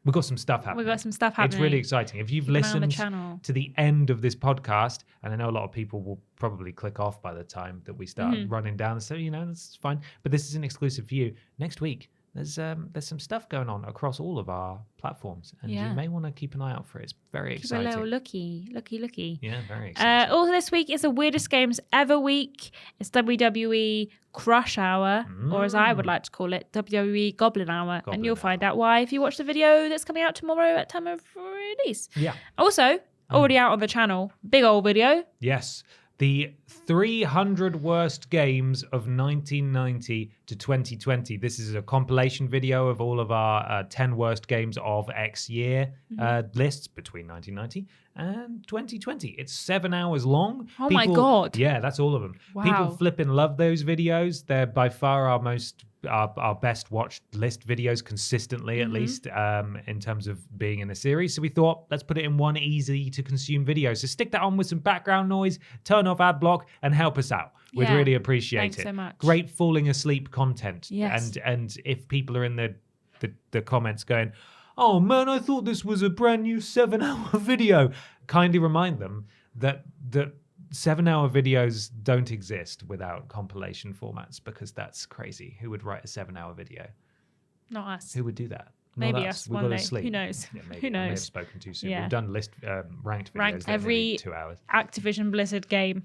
We've got some stuff happening. It's really exciting. If you've listened to the end of this podcast, and I know a lot of people will probably click off by the time that we start running down, so, that's fine. But this is an exclusive for you. Next week, there's some stuff going on across all of our platforms, and you may want to keep an eye out for it. It's very exciting. A little looky. Yeah, very exciting. Also this week is the Weirdest Games Ever week. It's WWE Crush Hour, or as I would like to call it, WWE Goblin Hour. And you'll find out why if you watch the video that's coming out tomorrow at time of release. Yeah. Also, already out on the channel, big old video. Yes. The 300 worst games of 1990 to 2020. This is a compilation video of all of our 10 worst games of X year lists between 1990 and 2020. It's 7 hours long. Oh my God. Yeah, that's all of them. Wow. People flipping love those videos. They're by far our best watched list videos consistently, at least in terms of being in a series. So we thought, let's put it in one easy to consume video. So stick that on with some background noise, turn off ad block, and help us out. We'd really appreciate it. Thanks so much. Great falling asleep content. Yes. And if people are in the comments going, oh man, I thought this was a brand new 7-hour video, kindly remind them that 7-hour videos don't exist without compilation formats, because that's crazy. Who would write a 7-hour video? Not us. Who would do that? Maybe us We've one got to day. sleep. Who knows? Yeah, maybe. Who knows? I may have spoken too soon. Yeah. We've done ranked videos. They're every nearly 2 hours. Activision Blizzard game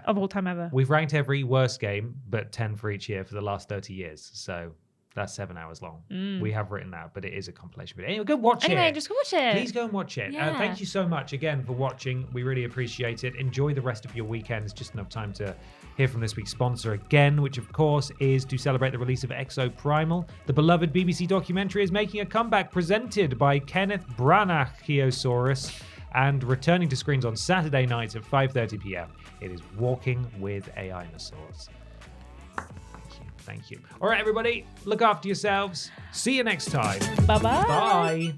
of all time ever. We've ranked every worst game, but 10 for each year for the last 30 years. So that's 7 hours long. We have written that, but it is a compilation video. Anyway, go watch it. Anyway, just watch it. Please go and watch it. Yeah. Thank you so much again for watching. We really appreciate it. Enjoy the rest of your weekends. Just enough time to hear from this week's sponsor again, which of course is to celebrate the release of Exo Primal. The beloved BBC documentary is making a comeback, presented by Kenneth Branagh Chiosaurus, and returning to screens on Saturday nights at 5:30 p.m. It is Walking with AI-nosaurs. Thank you. All right, everybody, look after yourselves. See you next time. Bye-bye. Bye.